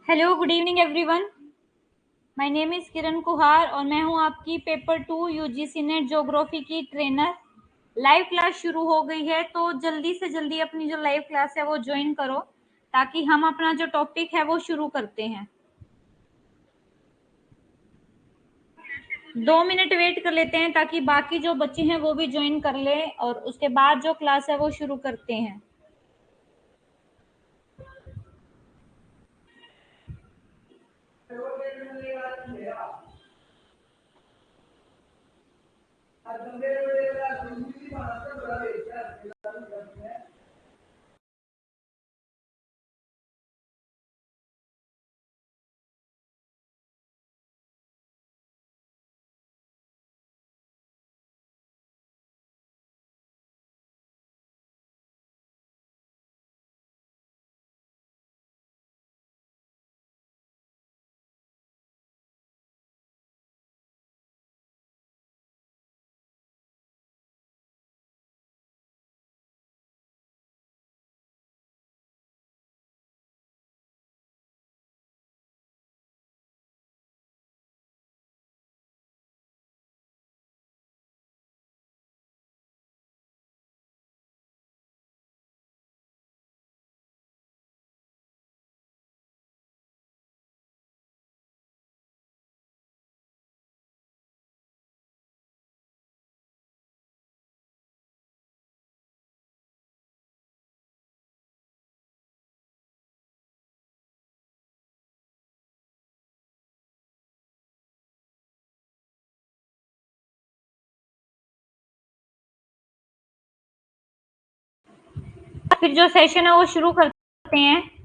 Hello, good evening everyone. My name is Kiran Kuhar और मैं हूं आपकी पेपर 2 यूजीसी नेट ज्योग्राफी की ट्रेनर। लाइव क्लास शुरू हो गई है, तो जल्दी से जल्दी अपनी जो लाइव क्लास है वो ज्वाइन करो ताकि हम अपना जो टॉपिक है वो शुरू करते हैं। 2 मिनट वेट कर लेते हैं ताकि बाकी जो बच्चे हैं वो भी ज्वाइन कर ले और उसके बाद जो क्लास है वो शुरू करते हैं। फिर जो सेशन है वो शुरू करते हैं।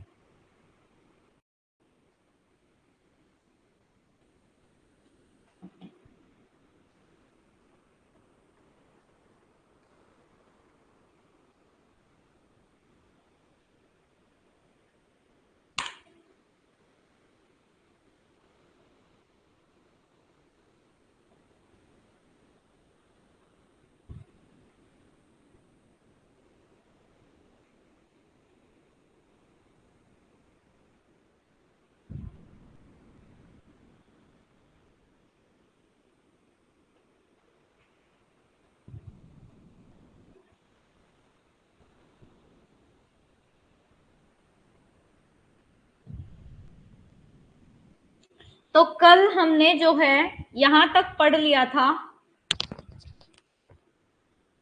तो कल हमने जो है यहाँ तक पढ़ लिया था,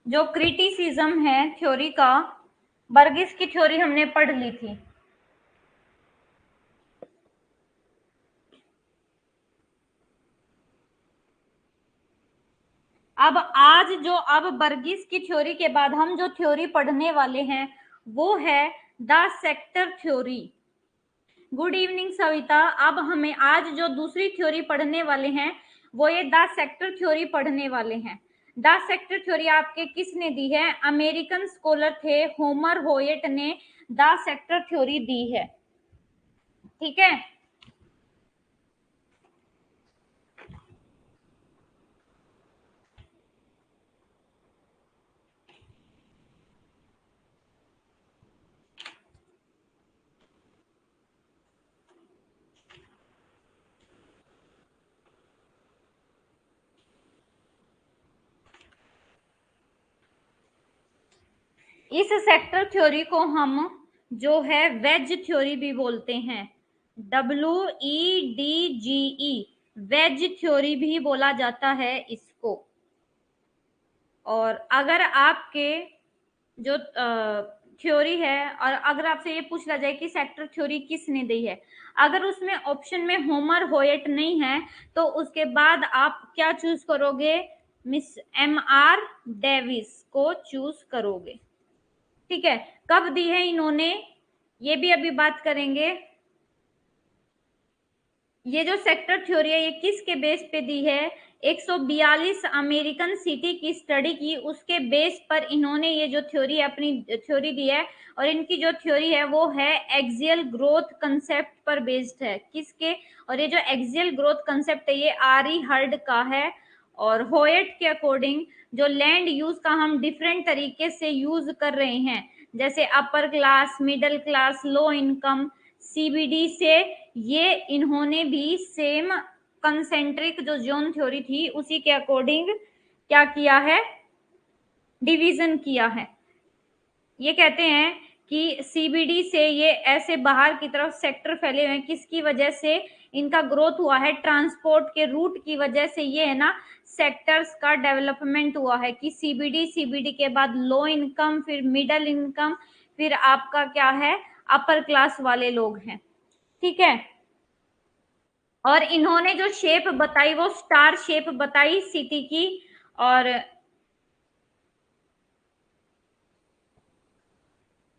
जो क्रिटिसिज्म है थ्योरी का, बर्गिस की थ्योरी हमने पढ़ ली थी। अब बर्गिस की थ्योरी के बाद हम जो थ्योरी पढ़ने वाले हैं वो है the sector theory. Good evening Savita. अब हमें आज जो दूसरी थ्योरी पढ़ने वाले हैं वो ये द सेक्टर थ्योरी पढ़ने वाले हैं। द सेक्टर थ्योरी आपके किसने दी है? अमेरिकन स्कॉलर थे होमर होयट ने द सेक्टर थ्योरी दी है। ठीक है। इस सेक्टर थ्योरी को हम जो है वेज थ्योरी भी बोलते हैं। WEDGE वेज थ्योरी भी बोला जाता है इसको। और अगर आपके जो थ्योरी है और अगर आपसे ये पूछा जाए कि सेक्टर थ्योरी किसने दी है, अगर उसमें ऑप्शन में होमर होयट नहीं है तो उसके बाद आप क्या चूज करोगे? मिस MR डेविस को चूज करोगे। ठीक है। कब दी है इन्होंने ये भी अभी बात करेंगे। ये जो सेक्टर थ्योरी है ये किसके बेस पे दी है? 142 अमेरिकन सिटी की स्टडी की, उसके बेस पर इन्होंने ये जो थ्योरी है अपनी थ्योरी दी है। और इनकी जो थ्योरी है वो है एक्सियल ग्रोथ कंसेप्ट पर बेस्ड है। किसके? और ये जो एक्सियल ग्रोथ कंसेप्ट है ये आरी हर्ड का है। और होयट के अकॉर्डिंग जो लैंड यूज का हम डिफरेंट तरीके से यूज कर रहे हैं, जैसे upper class, middle class, low income, CBD से ये इन्होंने भी सेम कंसेंट्रिक जो जोन थ्योरी थी उसी के अकॉर्डिंग क्या किया है, डिवीजन किया है। ये कहते हैं कि सीबीडी से ये ऐसे बाहर की तरफ सेक्टर फैले हुए हैं, किसकी वजह से इनका ग्रोथ हुआ है, ट्रांसपोर्ट के रूट की वजह से ये है ना सेक्टर्स का डेवलपमेंट हुआ है कि सीबीडी के बाद लो इनकम, फिर मिडिल इनकम, फिर आपका क्या है अपर क्लास वाले लोग हैं, ठीक है। और इन्होंने जो शेप बताई वो स्टार शेप बताई सिटी की, और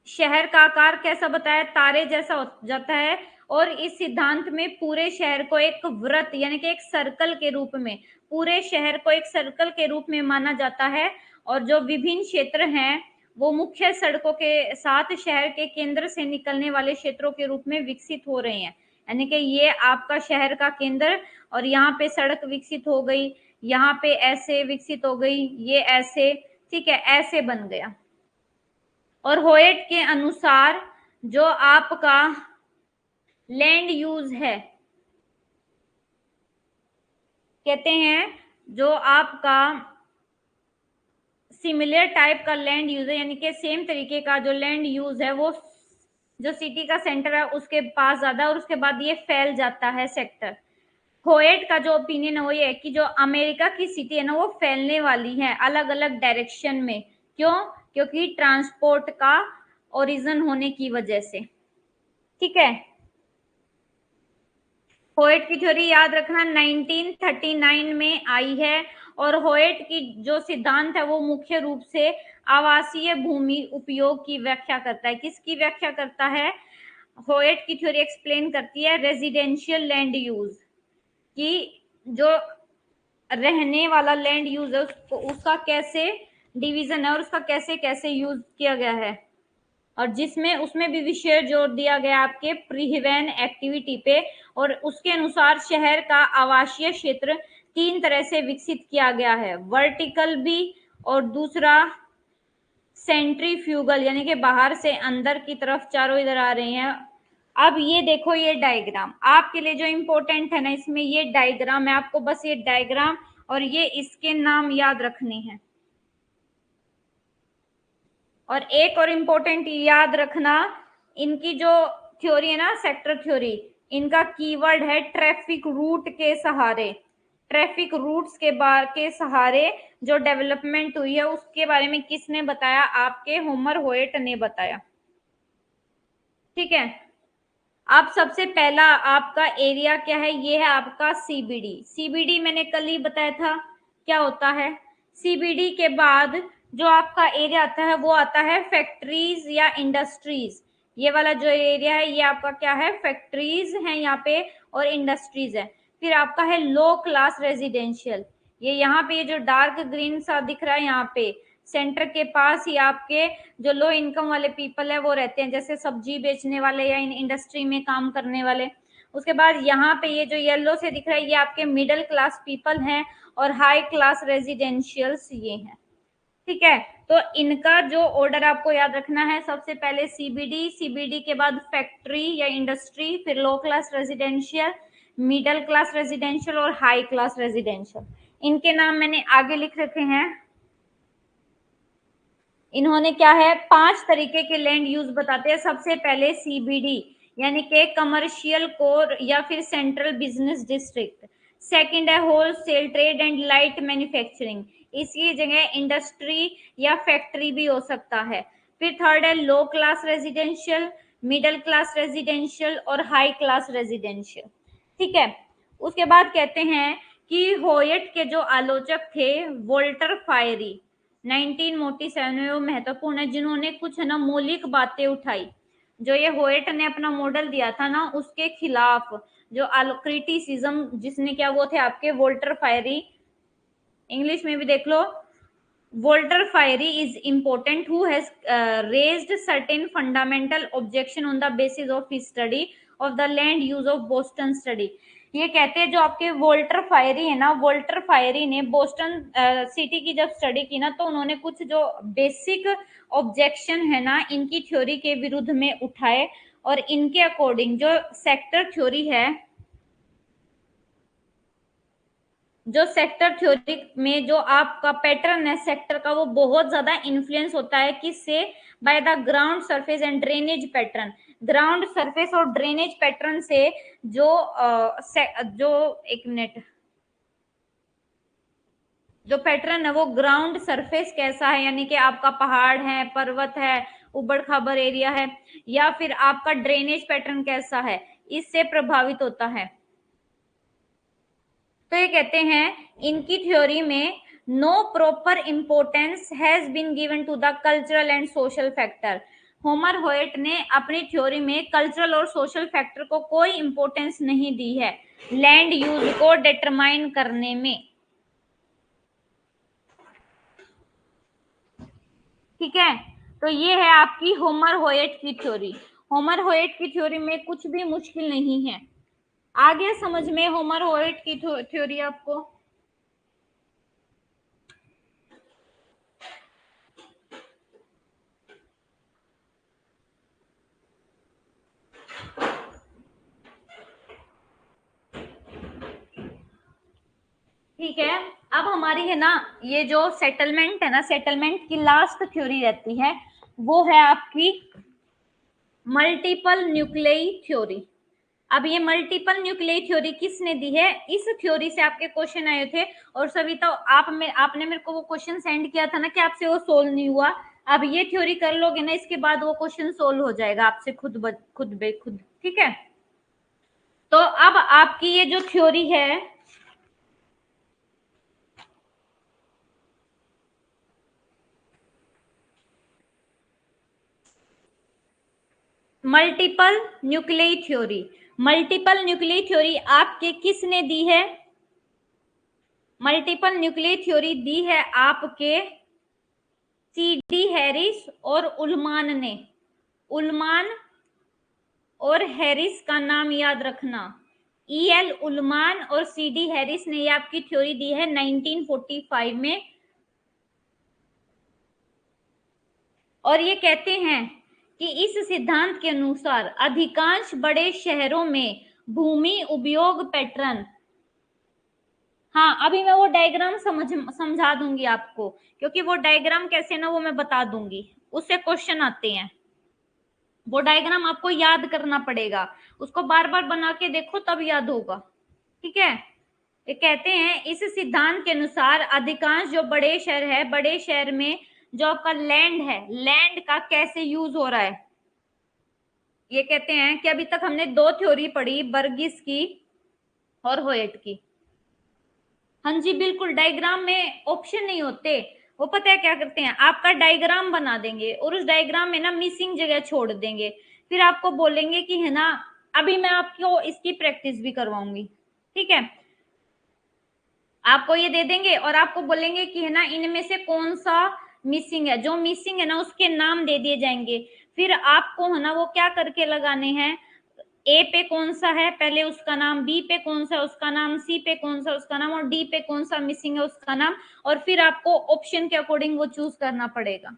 शहर का आकार कैसा बताया, तारे जैसा हो जाता है। और इस सिद्धांत में पूरे शहर को एक वृत्त यानी कि एक सर्कल के रूप में, पूरे शहर को एक सर्कल के रूप में माना जाता है। और जो विभिन्न क्षेत्र हैं वो मुख्य सड़कों के साथ शहर के केंद्र से निकलने वाले क्षेत्रों के रूप में विकसित हो रहे हैं। यानी कि ये आपका शहर का केंद्र, और यहाँ पे सड़क विकसित हो गई, यहाँ पे ऐसे विकसित हो गई, ये ऐसे, ठीक है, ऐसे बन गया। और होयट के अनुसार जो आपका लैंड यूज है, कहते हैं जो आपका सिमिलर टाइप का लैंड यूज है, यानी कि सेम तरीके का जो लैंड यूज है वो जो सिटी का सेंटर है उसके पास ज्यादा, और उसके बाद ये फैल जाता है सेक्टर। होयट का जो ओपिनियन है वो ये है कि जो अमेरिका की सिटी है ना वो फैलने वाली है अलग अलग डायरेक्शन में। क्यों? क्योंकि ट्रांसपोर्ट का ओरिजिन होने की वजह से, ठीक है। होयट की थ्योरी याद रखना 1939 में आई है। और होयट की जो सिद्धांत है वो मुख्य रूप से आवासीय भूमि उपयोग की व्याख्या करता है। किसकी व्याख्या करता है? होयट की थ्योरी एक्सप्लेन करती है रेजिडेंशियल लैंड यूज, कि जो रहने वाला लैंड यूज है उसको, उसका कैसे डिवीजन है और उसका कैसे कैसे यूज किया गया है। और जिसमें उसमें भी विशेष जोर दिया गया आपके परिवहन एक्टिविटी पे। और उसके अनुसार शहर का आवासीय क्षेत्र 3 तरह से विकसित किया गया है, वर्टिकल भी, और दूसरा सेंट्रीफ्यूगल, यानी कि बाहर से अंदर की तरफ चारों इधर आ रहे हैं। अब ये देखो, ये डायग्राम आपके लिए जो इम्पोर्टेंट है ना, इसमें ये डायग्राम है, आपको बस ये डायग्राम और ये इसके नाम याद रखने हैं। और एक और इम्पोर्टेंट याद रखना, इनकी जो थ्योरी है ना सेक्टर थ्योरी, इनका कीवर्ड है ट्रैफिक रूट के सहारे। ट्रैफिक रूट्स के सहारे जो डेवलपमेंट हुई है उसके बारे में किसने बताया? आपके होमर होयट ने बताया, ठीक है। अब सबसे पहला आपका एरिया क्या है? ये है आपका सीबीडी। सीबीडी मैंने कल ही बताया था क्या होता है। सीबीडी के बाद जो आपका एरिया आता है वो आता है फैक्ट्रीज या इंडस्ट्रीज। ये वाला जो एरिया है ये आपका क्या है? फैक्ट्रीज है यहाँ पे और इंडस्ट्रीज है। फिर आपका है लो क्लास रेजिडेंशियल, ये यहाँ पे ये जो डार्क ग्रीन सा दिख रहा है यहाँ पे सेंटर के पास ही आपके जो लो इनकम वाले पीपल है वो रहते हैं, जैसे सब्जी बेचने वाले या इन इंडस्ट्री में काम करने वाले। उसके बाद यहाँ पे ये जो येलो से दिख रहा है ये आपके मिडिल क्लास पीपल हैं, और हाई क्लास रेजिडेंशियल्स ये हैं, ठीक है। तो इनका जो ऑर्डर आपको याद रखना है, सबसे पहले सीबीडी, सीबीडी के बाद फैक्ट्री या इंडस्ट्री, फिर low class residential, middle class residential और हाई क्लास रेजिडेंशियल। इनके नाम मैंने आगे लिख रखे हैं। इन्होंने क्या है 5 तरीके के लैंड यूज बताते हैं। सबसे पहले सीबीडी यानी कि कमर्शियल कोर या फिर सेंट्रल बिजनेस डिस्ट्रिक्ट। सेकंड है wholesale trade and light manufacturing, इसकी जगह इंडस्ट्री या फैक्ट्री भी हो सकता है। फिर थर्ड है low class residential, middle class residential और हाई क्लास रेजिडेंशियल, ठीक है। उसके बाद कहते हैं कि होयट के जो आलोचक थे वोल्टर फायरी 1947 में, वो महत्वपूर्ण है जिन्होंने कुछ है ना मौलिक बातें उठाई। जो ये होयट ने अपना मॉडल दिया था ना उसके खिलाफ जो क्रिटिसिज्म जिसने क्या, वो थे आपके वोल्टर फायरी। इंग्लिश में भी देख लो, Walter Firey is important who has raised certain fundamental objection on the basis of his study of the land use of Boston study। ये कहते हैं जो आपके वोल्टर फायरी है ना, वोल्टर फायरी ने बोस्टन सिटी की जब स्टडी की ना तो उन्होंने कुछ जो बेसिक ऑब्जेक्शन है ना इनकी थ्योरी के विरुद्ध में उठाए। और इनके अकॉर्डिंग जो सेक्टर थ्योरी है, जो सेक्टर थ्योरी में जो आपका पैटर्न है सेक्टर का, वो बहुत ज्यादा इन्फ्लुएंस होता है किससे? By the ground surface and drainage pattern. Ground surface और ड्रेनेज पैटर्न से जो एक मिनट, जो पैटर्न है वो ग्राउंड सरफेस कैसा है, यानी कि आपका पहाड़ है, पर्वत है, उबड़ खाबड़ एरिया है, या फिर आपका ड्रेनेज पैटर्न कैसा है, इससे प्रभावित होता है। तो ये कहते हैं इनकी थ्योरी में no proper importance has been given to the cultural and social factor. Homer Hoyt ने अपनी थ्योरी में कल्चरल और सोशल फैक्टर को कोई इंपोर्टेंस नहीं दी है लैंड यूज को डिटरमाइन करने में। ठीक है, तो ये है आपकी होमर होयट की थ्योरी। होमर होयट की थ्योरी में कुछ भी मुश्किल नहीं है। आगे समझ में होमर होयट की थ्योरी आपको? ठीक है, अब हमारी है ना ये जो सेटलमेंट है ना, सेटलमेंट की लास्ट थ्योरी रहती है वो है आपकी मल्टीपल न्यूक्लियई थ्योरी। अब ये मल्टीपल न्यूक्लियई थ्योरी किसने दी है? इस थ्योरी से आपके क्वेश्चन आए थे और सभी तो आपने मेरे को वो क्वेश्चन सेंड किया था ना कि आपसे वो सोल्व नहीं हुआ। अब ये थ्योरी कर लोगे ना, इसके बाद वो क्वेश्चन सोल्व हो जाएगा आपसे खुद बे खुद। ठीक है, तो अब आपकी ये जो थ्योरी है मल्टीपल न्यूक्लियई थ्योरी, मल्टीपल न्यूक्लियई थ्योरी आपके किसने दी है? मल्टीपल न्यूक्लियई थ्योरी दी है आपके सीडी हैरिस और उलमान ने। उलमान और हैरिस का नाम याद रखना। EL उलमान और सीडी हैरिस ने ये आपकी थ्योरी दी है 1945 में। और ये कहते हैं कि इस सिद्धांत के अनुसार अधिकांश बड़े शहरों में भूमि उपयोग पैटर्न, हाँ अभी मैं वो डायग्राम समझा दूंगी आपको, क्योंकि वो डायग्राम कैसे ना वो मैं बता दूंगी, उससे क्वेश्चन आते हैं। वो डायग्राम आपको याद करना पड़ेगा, उसको बार बार बना के देखो तब याद होगा। ठीक है, ये कहते हैं इस सिद्धांत के अनुसार अधिकांश जो बड़े शहर है, बड़े शहर में जो आपका लैंड है, लैंड का कैसे यूज हो रहा है। ये कहते हैं कि अभी तक हमने दो थ्योरी पढ़ी, बर्गिस की और होयट की। हाँ जी बिल्कुल, डायग्राम में ऑप्शन नहीं होते, वो पता है क्या करते हैं, आपका डायग्राम बना देंगे और उस डायग्राम में ना मिसिंग जगह छोड़ देंगे, फिर आपको बोलेंगे कि है ना अभी मैं आपको इसकी प्रैक्टिस भी करवाऊंगी। ठीक है, आपको ये दे देंगे और आपको बोलेंगे कि है ना इनमें से कौन सा मिसिंग है, जो मिसिंग है ना उसके नाम दे दिए जाएंगे, फिर आपको है ना वो क्या करके लगाने हैं, ए पे कौन सा है पहले उसका नाम, बी पे कौन सा उसका नाम, सी पे कौन सा उसका नाम, और डी पे कौन सा मिसिंग है उसका नाम, और फिर आपको ऑप्शन के अकॉर्डिंग वो चूज करना पड़ेगा।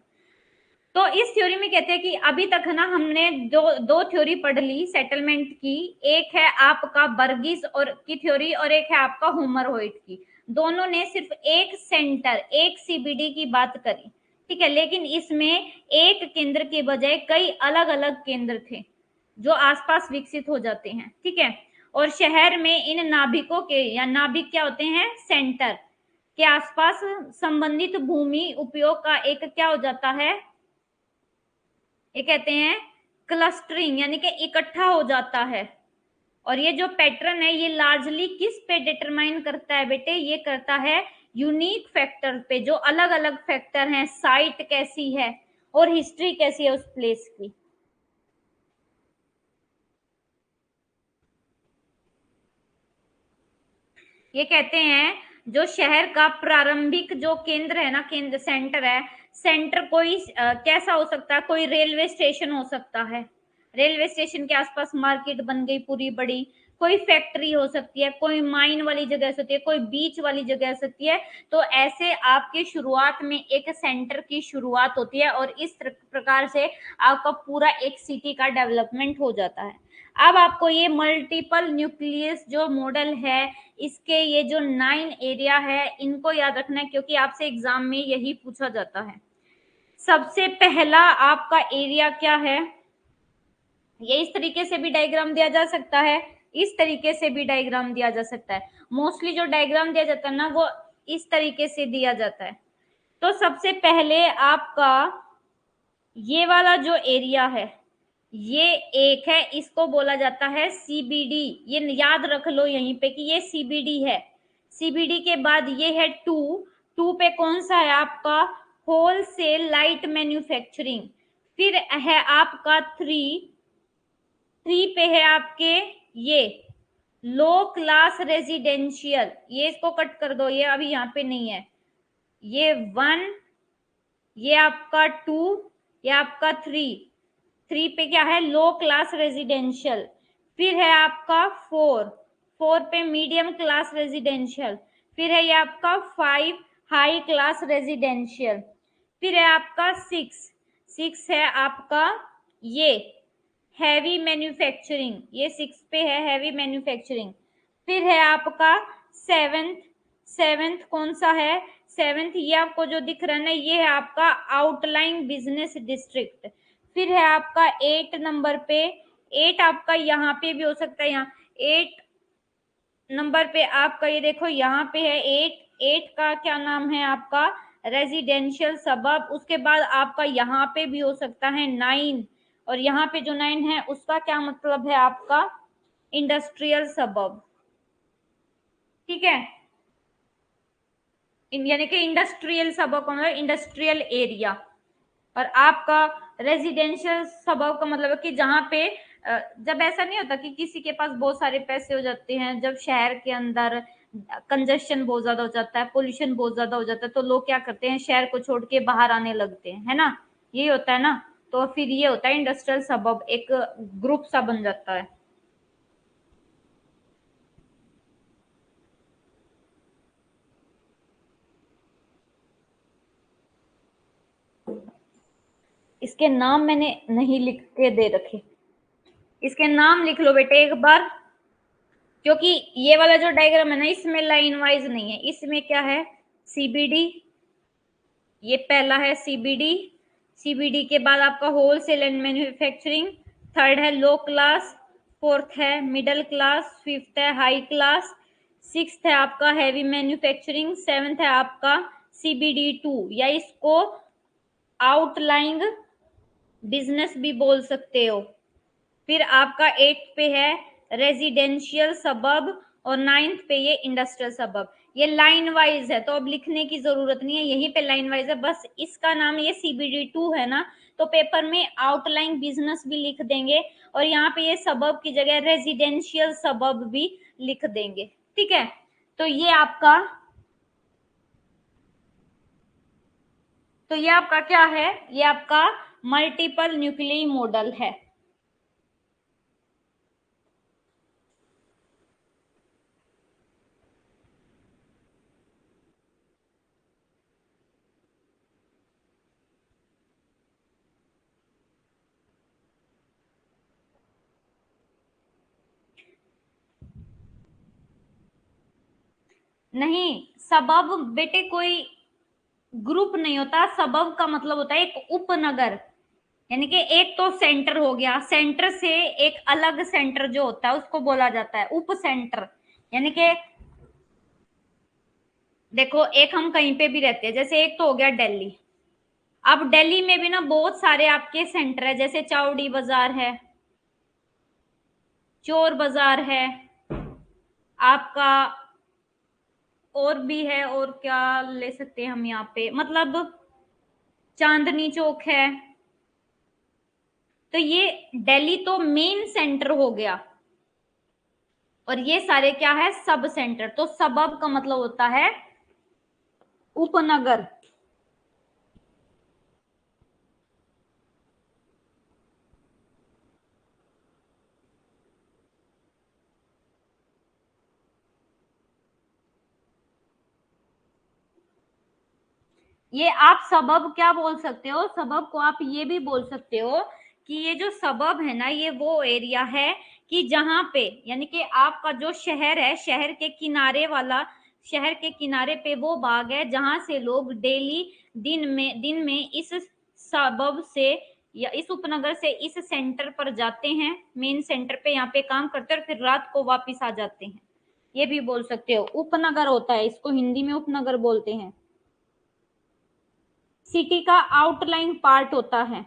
तो इस थ्योरी में कहते हैं कि अभी तक है ना हमने दो थ्योरी पढ़ ली सेटलमेंट की, एक है आपका बर्गिस और की थ्योरी और एक है आपका होमर होइट की। दोनों ने सिर्फ एक सेंटर, एक सीबीडी की बात करी। ठीक है, लेकिन इसमें एक केंद्र के बजाय कई अलग अलग केंद्र थे जो आसपास विकसित हो जाते हैं। ठीक है, और शहर में इन नाभिकों के, या नाभिक क्या होते हैं, सेंटर के आसपास संबंधित भूमि उपयोग का एक क्या हो जाता है, ये कहते हैं क्लस्टरिंग, यानी कि इकट्ठा हो जाता है। और ये जो पैटर्न है ये लार्जली किस पे डिटरमाइन करता है बेटे, ये करता है यूनिक फैक्टर पे, जो अलग अलग फैक्टर हैं, साइट कैसी है और हिस्ट्री कैसी है उस प्लेस की। ये कहते हैं जो शहर का प्रारंभिक जो केंद्र है ना, केंद्र सेंटर है, सेंटर कोई कैसा हो सकता है, कोई रेलवे स्टेशन हो सकता है, रेलवे स्टेशन के आसपास मार्केट बन गई पूरी बड़ी, कोई फैक्ट्री हो सकती है, कोई माइन वाली जगह हो सकती है, कोई बीच वाली जगह हो सकती है। तो ऐसे आपके शुरुआत में एक सेंटर की शुरुआत होती है और इस प्रकार से आपका पूरा एक सिटी का डेवलपमेंट हो जाता है। अब आपको ये मल्टीपल न्यूक्लियस जो मॉडल है, इसके ये जो 9 एरिया है, इनको याद रखना है क्योंकि आपसे एग्जाम में यही पूछा जाता है। सबसे पहला आपका एरिया क्या है, ये इस तरीके से भी डायग्राम दिया जा सकता है, इस तरीके से भी डायग्राम दिया जा सकता है। मोस्टली जो डायग्राम दिया जाता है ना, वो इस तरीके से दिया जाता है। तो सबसे पहले आपका ये वाला जो एरिया है, ये एक है, इसको बोला जाता है सीबीडी। ये याद रख लो यहीं पे कि ये सीबीडी है। सीबीडी के बाद ये है 2 पे कौन सा है आपका, होलसेल लाइट मैन्युफैक्चरिंग। फिर है आपका 3 पे है आपके ये लो क्लास रेजिडेंशियल, ये इसको कट कर दो, ये अभी यहाँ पे नहीं है। ये 1, ये आपका 2, ये आपका 3 पे क्या है, लो क्लास रेजिडेंशियल। फिर है आपका 4 पे मीडियम क्लास रेजिडेंशियल। फिर है ये आपका 5 हाई क्लास रेजिडेंशियल। फिर है आपका 6 है आपका ये हैवी मैन्युफैक्चरिंग, ये 6 पे है हैवी मैन्युफैक्चरिंग। फिर है आपका 7th कौन सा है, 7th ये आपको जो दिख रहा है ना, ये है आपका आउटलाइन बिजनेस डिस्ट्रिक्ट। फिर है आपका 8 नंबर पे, 8 आपका यहाँ पे भी हो सकता है, यहाँ 8 नंबर पे आपका ये देखो यहाँ पे है 8 का क्या नाम है आपका, रेजिडेंशियल सबब। उसके बाद आपका यहाँ पे भी हो सकता है 9, और यहाँ पे जो 9 है उसका क्या मतलब है आपका, इंडस्ट्रियल सबब। ठीक है, यानी कि इंडस्ट्रियल सबब का मतलब इंडस्ट्रियल एरिया। और आपका रेजिडेंशियल सबब का मतलब है कि जहाँ पे जब ऐसा नहीं होता कि किसी के पास बहुत सारे पैसे हो जाते हैं, जब शहर के अंदर कंजेशन बहुत ज्यादा हो जाता है, पोल्यूशन बहुत ज्यादा हो जाता है, तो लोग क्या करते हैं, शहर को छोड़ के बाहर आने लगते हैं, है ना, यही होता है ना। तो फिर ये होता है इंडस्ट्रियल सबब, एक ग्रुप सा बन जाता है। इसके नाम मैंने नहीं लिख के दे रखे, इसके नाम लिख लो बेटे एक बार, क्योंकि ये वाला जो डायग्राम है ना, इसमें लाइन वाइज नहीं है, इसमें क्या है, सीबीडी, ये पहला है सीबीडी। सीबीडी के बाद आपका होलसेल एंड मैन्युफैक्चरिंग, 3rd है लो क्लास, 4th है मिडिल क्लास, 5th है हाई क्लास, 6th है आपका हैवी मैन्युफैक्चरिंग, 7th है आपका CBD2, या इसको आउटलाइंग बिजनेस भी बोल सकते हो। फिर आपका 8 पे है रेजिडेंशियल सबब, और 9th पे ये इंडस्ट्रियल सबब। ये लाइन वाइज है तो अब लिखने की जरूरत नहीं है, यहीं पे लाइन वाइज है, बस इसका नाम ये CBD2 है ना, तो पेपर में आउटलाइन बिजनेस भी लिख देंगे, और यहाँ पे ये सबब की जगह रेजिडेंशियल सबब भी लिख देंगे। ठीक है, तो ये आपका क्या है, ये आपका मल्टीपल न्यूक्लियई मॉडल है। नहीं, सबब बेटे कोई ग्रुप नहीं होता, सबब का मतलब होता है एक उपनगर, यानी कि एक तो सेंटर हो गया, सेंटर से एक अलग सेंटर जो होता है उसको बोला जाता है उप सेंटर। यानी कि देखो, एक हम कहीं पे भी रहते हैं, जैसे एक तो हो गया दिल्ली। अब दिल्ली में भी ना बहुत सारे आपके सेंटर है, जैसे चावड़ी बाजार है, चोर बाजार है आपका, और भी है, और क्या ले सकते हैं हम यहाँ पे, मतलब चांदनी चौक है। तो ये दिल्ली तो मेन सेंटर हो गया, और ये सारे क्या है, सब सेंटर। तो सबब का मतलब होता है उपनगर। ये आप सबब क्या बोल सकते हो, सबब को आप ये भी बोल सकते हो कि ये जो सबब है ना, ये वो एरिया है कि जहां पे, यानी कि आपका जो शहर है, शहर के किनारे वाला, शहर के किनारे पे वो बाग है जहां से लोग डेली दिन में इस सबब से या इस उपनगर से इस सेंटर पर जाते हैं, मेन सेंटर पे यहाँ पे काम करते हैं और फिर रात को वापिस आ जाते हैं। ये भी बोल सकते हो, उपनगर होता है, इसको हिंदी में उपनगर बोलते हैं। सिटी का आउटलाइन पार्ट होता है।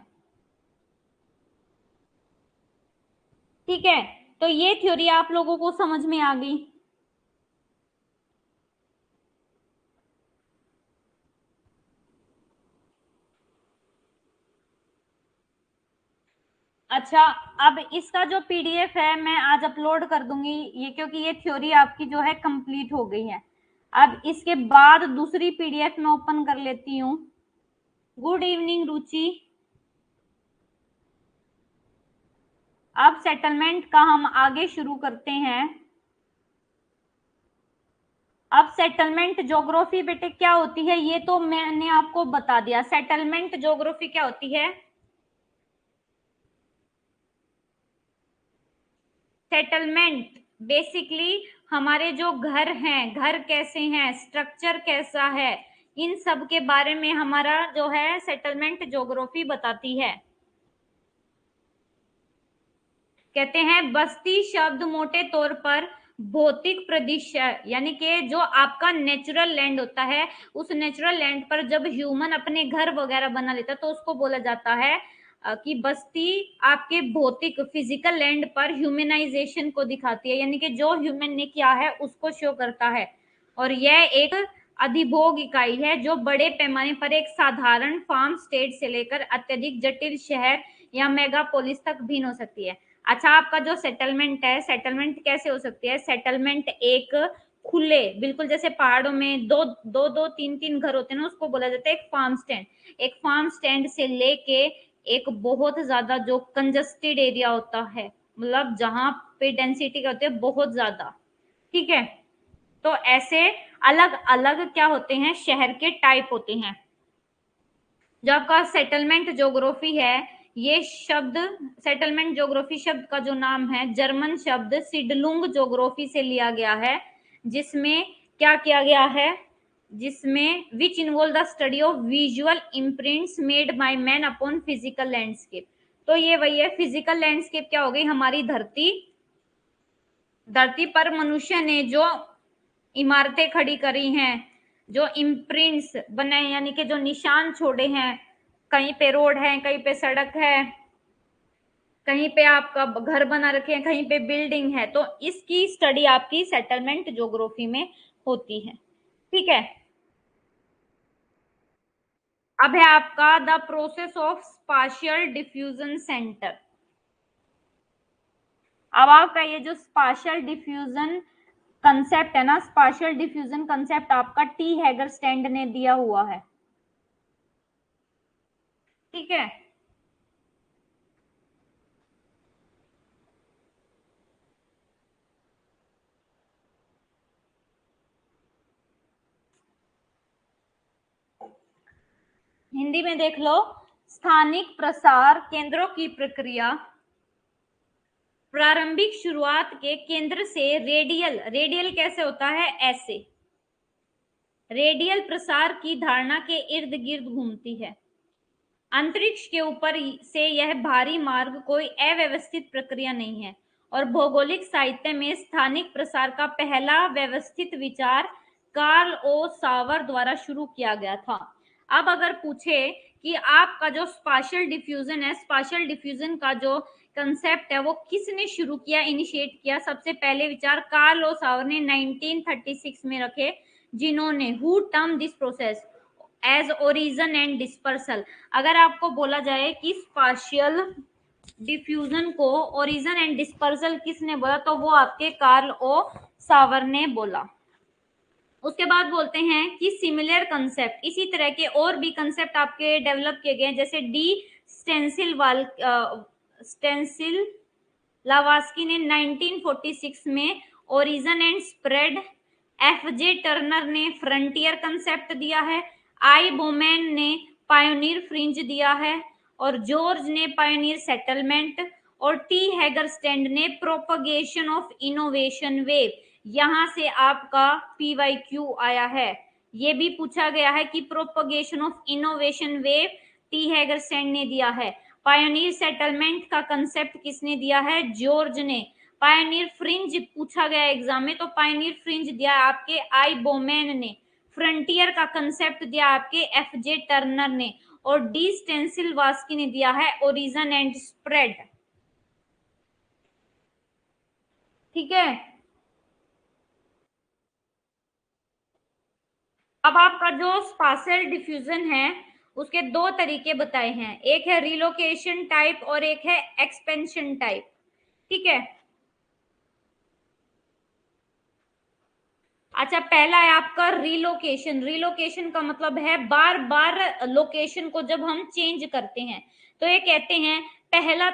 ठीक है, तो ये थ्योरी आप लोगों को समझ में आ गई। अच्छा, अब इसका जो पीडीएफ है मैं आज अपलोड कर दूंगी ये, क्योंकि ये थ्योरी आपकी जो है कंप्लीट हो गई है। अब इसके बाद दूसरी पीडीएफ मैं ओपन कर लेती हूँ। गुड इवनिंग रुचि। अब सेटलमेंट का हम आगे शुरू करते हैं। अब सेटलमेंट ज्योग्राफी बेटे क्या होती है, ये तो मैंने आपको बता दिया। सेटलमेंट ज्योग्राफी क्या होती है? सेटलमेंट बेसिकली हमारे जो घर हैं, घर कैसे हैं, स्ट्रक्चर कैसा है, इन सब के बारे में हमारा जो है सेटलमेंट ज्योग्राफी बताती है। कहते हैं बस्ती शब्द मोटे तौर पर भौतिक प्रदेश, यानी कि जो आपका नेचुरल लैंड होता है, उस नेचुरल लैंड पर जब ह्यूमन अपने घर वगैरह बना लेता है तो उसको बोला जाता है कि बस्ती आपके भौतिक फिजिकल लैंड पर ह्यूमनाइजेशन को दिखाती है, यानी कि जो ह्यूमन ने किया है उसको शो करता है। और यह एक अधिभोग इकाई है जो बड़े पैमाने पर एक साधारण फार्म स्टेट से लेकर अत्यधिक जटिल शहर या मेगापोलिस तक भिन्न हो सकती है। अच्छा, आपका जो सेटलमेंट है, सेटलमेंट कैसे हो सकती है? सेटलमेंट एक खुले, बिल्कुल जैसे पहाड़ों में दो दो दो तीन तीन घर होते हैं ना, उसको बोला जाता है एक फार्म स्टैंड। एक फार्म स्टैंड से लेके एक बहुत ज्यादा जो कंजस्टेड एरिया होता है, मतलब जहां पे डेंसिटी होती है बहुत ज्यादा। ठीक है, तो ऐसे अलग अलग क्या होते हैं, शहर के टाइप होते हैं। जो आपका सेटलमेंट ज्योग्राफी है, ये शब्द, सेटलमेंट ज्योग्राफी शब्द का जो नाम है जर्मन शब्द सिडलुंग ज्योग्राफी से लिया गया है, जिसमें क्या किया गया है, जिसमें which involve the study of visual imprints made by man upon physical landscape. तो ये वही है, फिजिकल लैंडस्केप क्या हो गई, हमारी धरती, धरती पर मनुष्य ने जो इमारतें खड़ी करी हैं, जो इम्प्रिंट्स बनाए, यानी कि जो निशान छोड़े हैं, कहीं पे रोड है, कहीं पे सड़क है, कहीं पे आपका घर बना रखे हैं, कहीं पे बिल्डिंग है, तो इसकी स्टडी आपकी सेटलमेंट ज्योग्राफी में होती है। ठीक है, अब है आपका the process of spatial diffusion centre. अब आपका ये जो स्पाशियल डिफ्यूजन कंसेप्ट है ना, स्पाशियल डिफ्यूजन कंसेप्ट आपका टी हैगर स्टैंड ने दिया हुआ है। ठीक है, हिंदी में देख लो। स्थानिक प्रसार केंद्रों की प्रक्रिया प्रारंभिक शुरुआत के केंद्र से रेडियल, रेडियल कैसे होता है, ऐसे रेडियल प्रसार की धारणा के इर्द गिर्द घूमती है। अंतरिक्ष के ऊपर से यह भारी मार्ग कोई अव्यवस्थित प्रक्रिया नहीं है, और भौगोलिक साहित्य में स्थानिक प्रसार का पहला व्यवस्थित विचार कार्ल ओ सावर द्वारा शुरू किया गया था। अब अगर पूछे कि आपका जो स्पाशियल डिफ्यूजन है, स्पाशियल डिफ्यूजन का जो कंसेप्ट है वो किसने शुरू किया, इनिशिएट किया, सबसे पहले विचार कार्ल ओ सावर ने 1936 में रखे, जिन्होंने who term this process as origin and dispersal. अगर आपको बोला जाए कि स्पाशियल डिफ्यूजन को ओरिजन एंड डिस्पर्सल किसने बोला, तो वो आपके कार्ल ओ सावर ने बोला। उसके बाद बोलते हैं कि सिमिलर कंसेप्ट, इसी तरह के और भी कंसेप्ट आपके डेवलप किए गए, जैसे डी स्टेंसिल लावास्की ने 1946 में origin and spread, F J Turner ने फ्रंटियर कंसेप्ट दिया है। आई बोमैन ने पायोनियर फ्रिंज दिया है, और जॉर्ज ने पायोनियर सेटलमेंट, और टी हैगरस्टैंड ने प्रोपगेशन ऑफ इनोवेशन वेव। यहां से आपका PYQ आया है। ये भी पूछा गया है कि propagation of innovation wave T Hagerstrand ने दिया है। पायोनियर सेटलमेंट का कंसेप्ट किसने दिया है? जॉर्ज ने। पायोनियर फ्रिंज पूछा गया एग्जाम में, तो पायोनियर फ्रिंज दिया आपके आई बोमैन ने। फ्रंटियर का कंसेप्ट दिया आपके FJ टर्नर ने, और डी स्टेंसिलवास्की ने दिया है ओरिजिन एंड स्प्रेड। ठीक है, अब आपका जो स्पाशियल डिफ्यूजन है उसके दो तरीके बताए हैं, एक है रिलोकेशन टाइप और एक है एक्सपेंशन टाइप। ठीक है, अच्छा, पहला है आपका रिलोकेशन। रिलोकेशन का मतलब है बार बार लोकेशन को जब हम चेंज करते हैं, तो ये कहते हैं पहला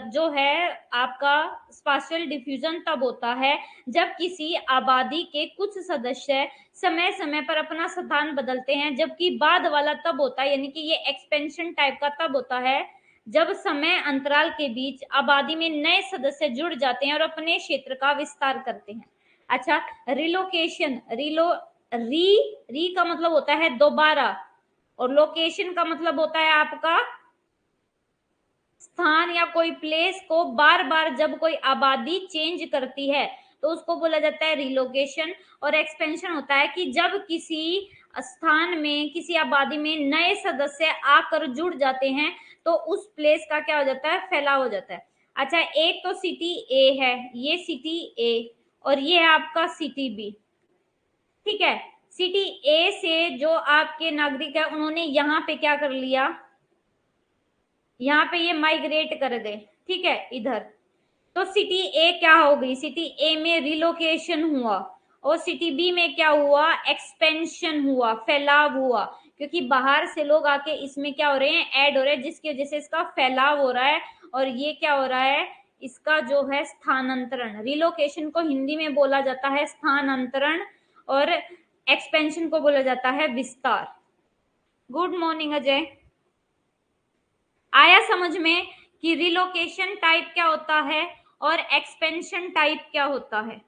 जो है आपका स्पाशियल डिफ्यूजन तब होता है जब किसी आबादी के कुछ सदस्य समय समय पर अपना स्थान बदलते हैं, जबकि बाद वाला तब होता है, यानी कि ये एक्सपेंशन टाइप का तब होता है जब समय अंतराल के बीच आबादी में नए सदस्य जुड़ जाते हैं और अपने क्षेत्र का विस्तार करते हैं। अच्छा, रिलोकेशन, री का मतलब होता है दोबारा, और लोकेशन का मतलब होता है आपका स्थान या कोई प्लेस को बार बार जब कोई आबादी चेंज करती है तो उसको बोला जाता है रिलोकेशन। और एक्सपेंशन होता है कि जब किसी स्थान में, किसी आबादी में नए सदस्य आकर जुड़ जाते हैं तो उस प्लेस का क्या हो जाता है? फैलाव हो जाता है। अच्छा, एक तो सिटी ए है, ये सिटी ए, और ये आपका सिटी बी। ठीक है, सिटी ए से जो आपके नागरिक है उन्होंने यहाँ पे क्या कर लिया, यहाँ पे ये माइग्रेट कर गए। ठीक है, इधर तो सिटी ए क्या हो गई? सिटी ए में रिलोकेशन हुआ, और सिटी बी में क्या हुआ? एक्सपेंशन हुआ, फैलाव हुआ, क्योंकि बाहर से लोग आके इसमें क्या हो रहे हैं? ऐड हो रहे हैं, जिसकी वजह से इसका फैलाव हो रहा है। और ये क्या हो रहा है? इसका जो है स्थानांतरण। रिलोकेशन को हिंदी में बोला जाता है स्थानांतरण, और एक्सपेंशन को बोला जाता है विस्तार। गुड मॉर्निंग अजय, आया समझ में कि रिलोकेशन टाइप क्या होता है और एक्सपेंशन टाइप क्या होता है?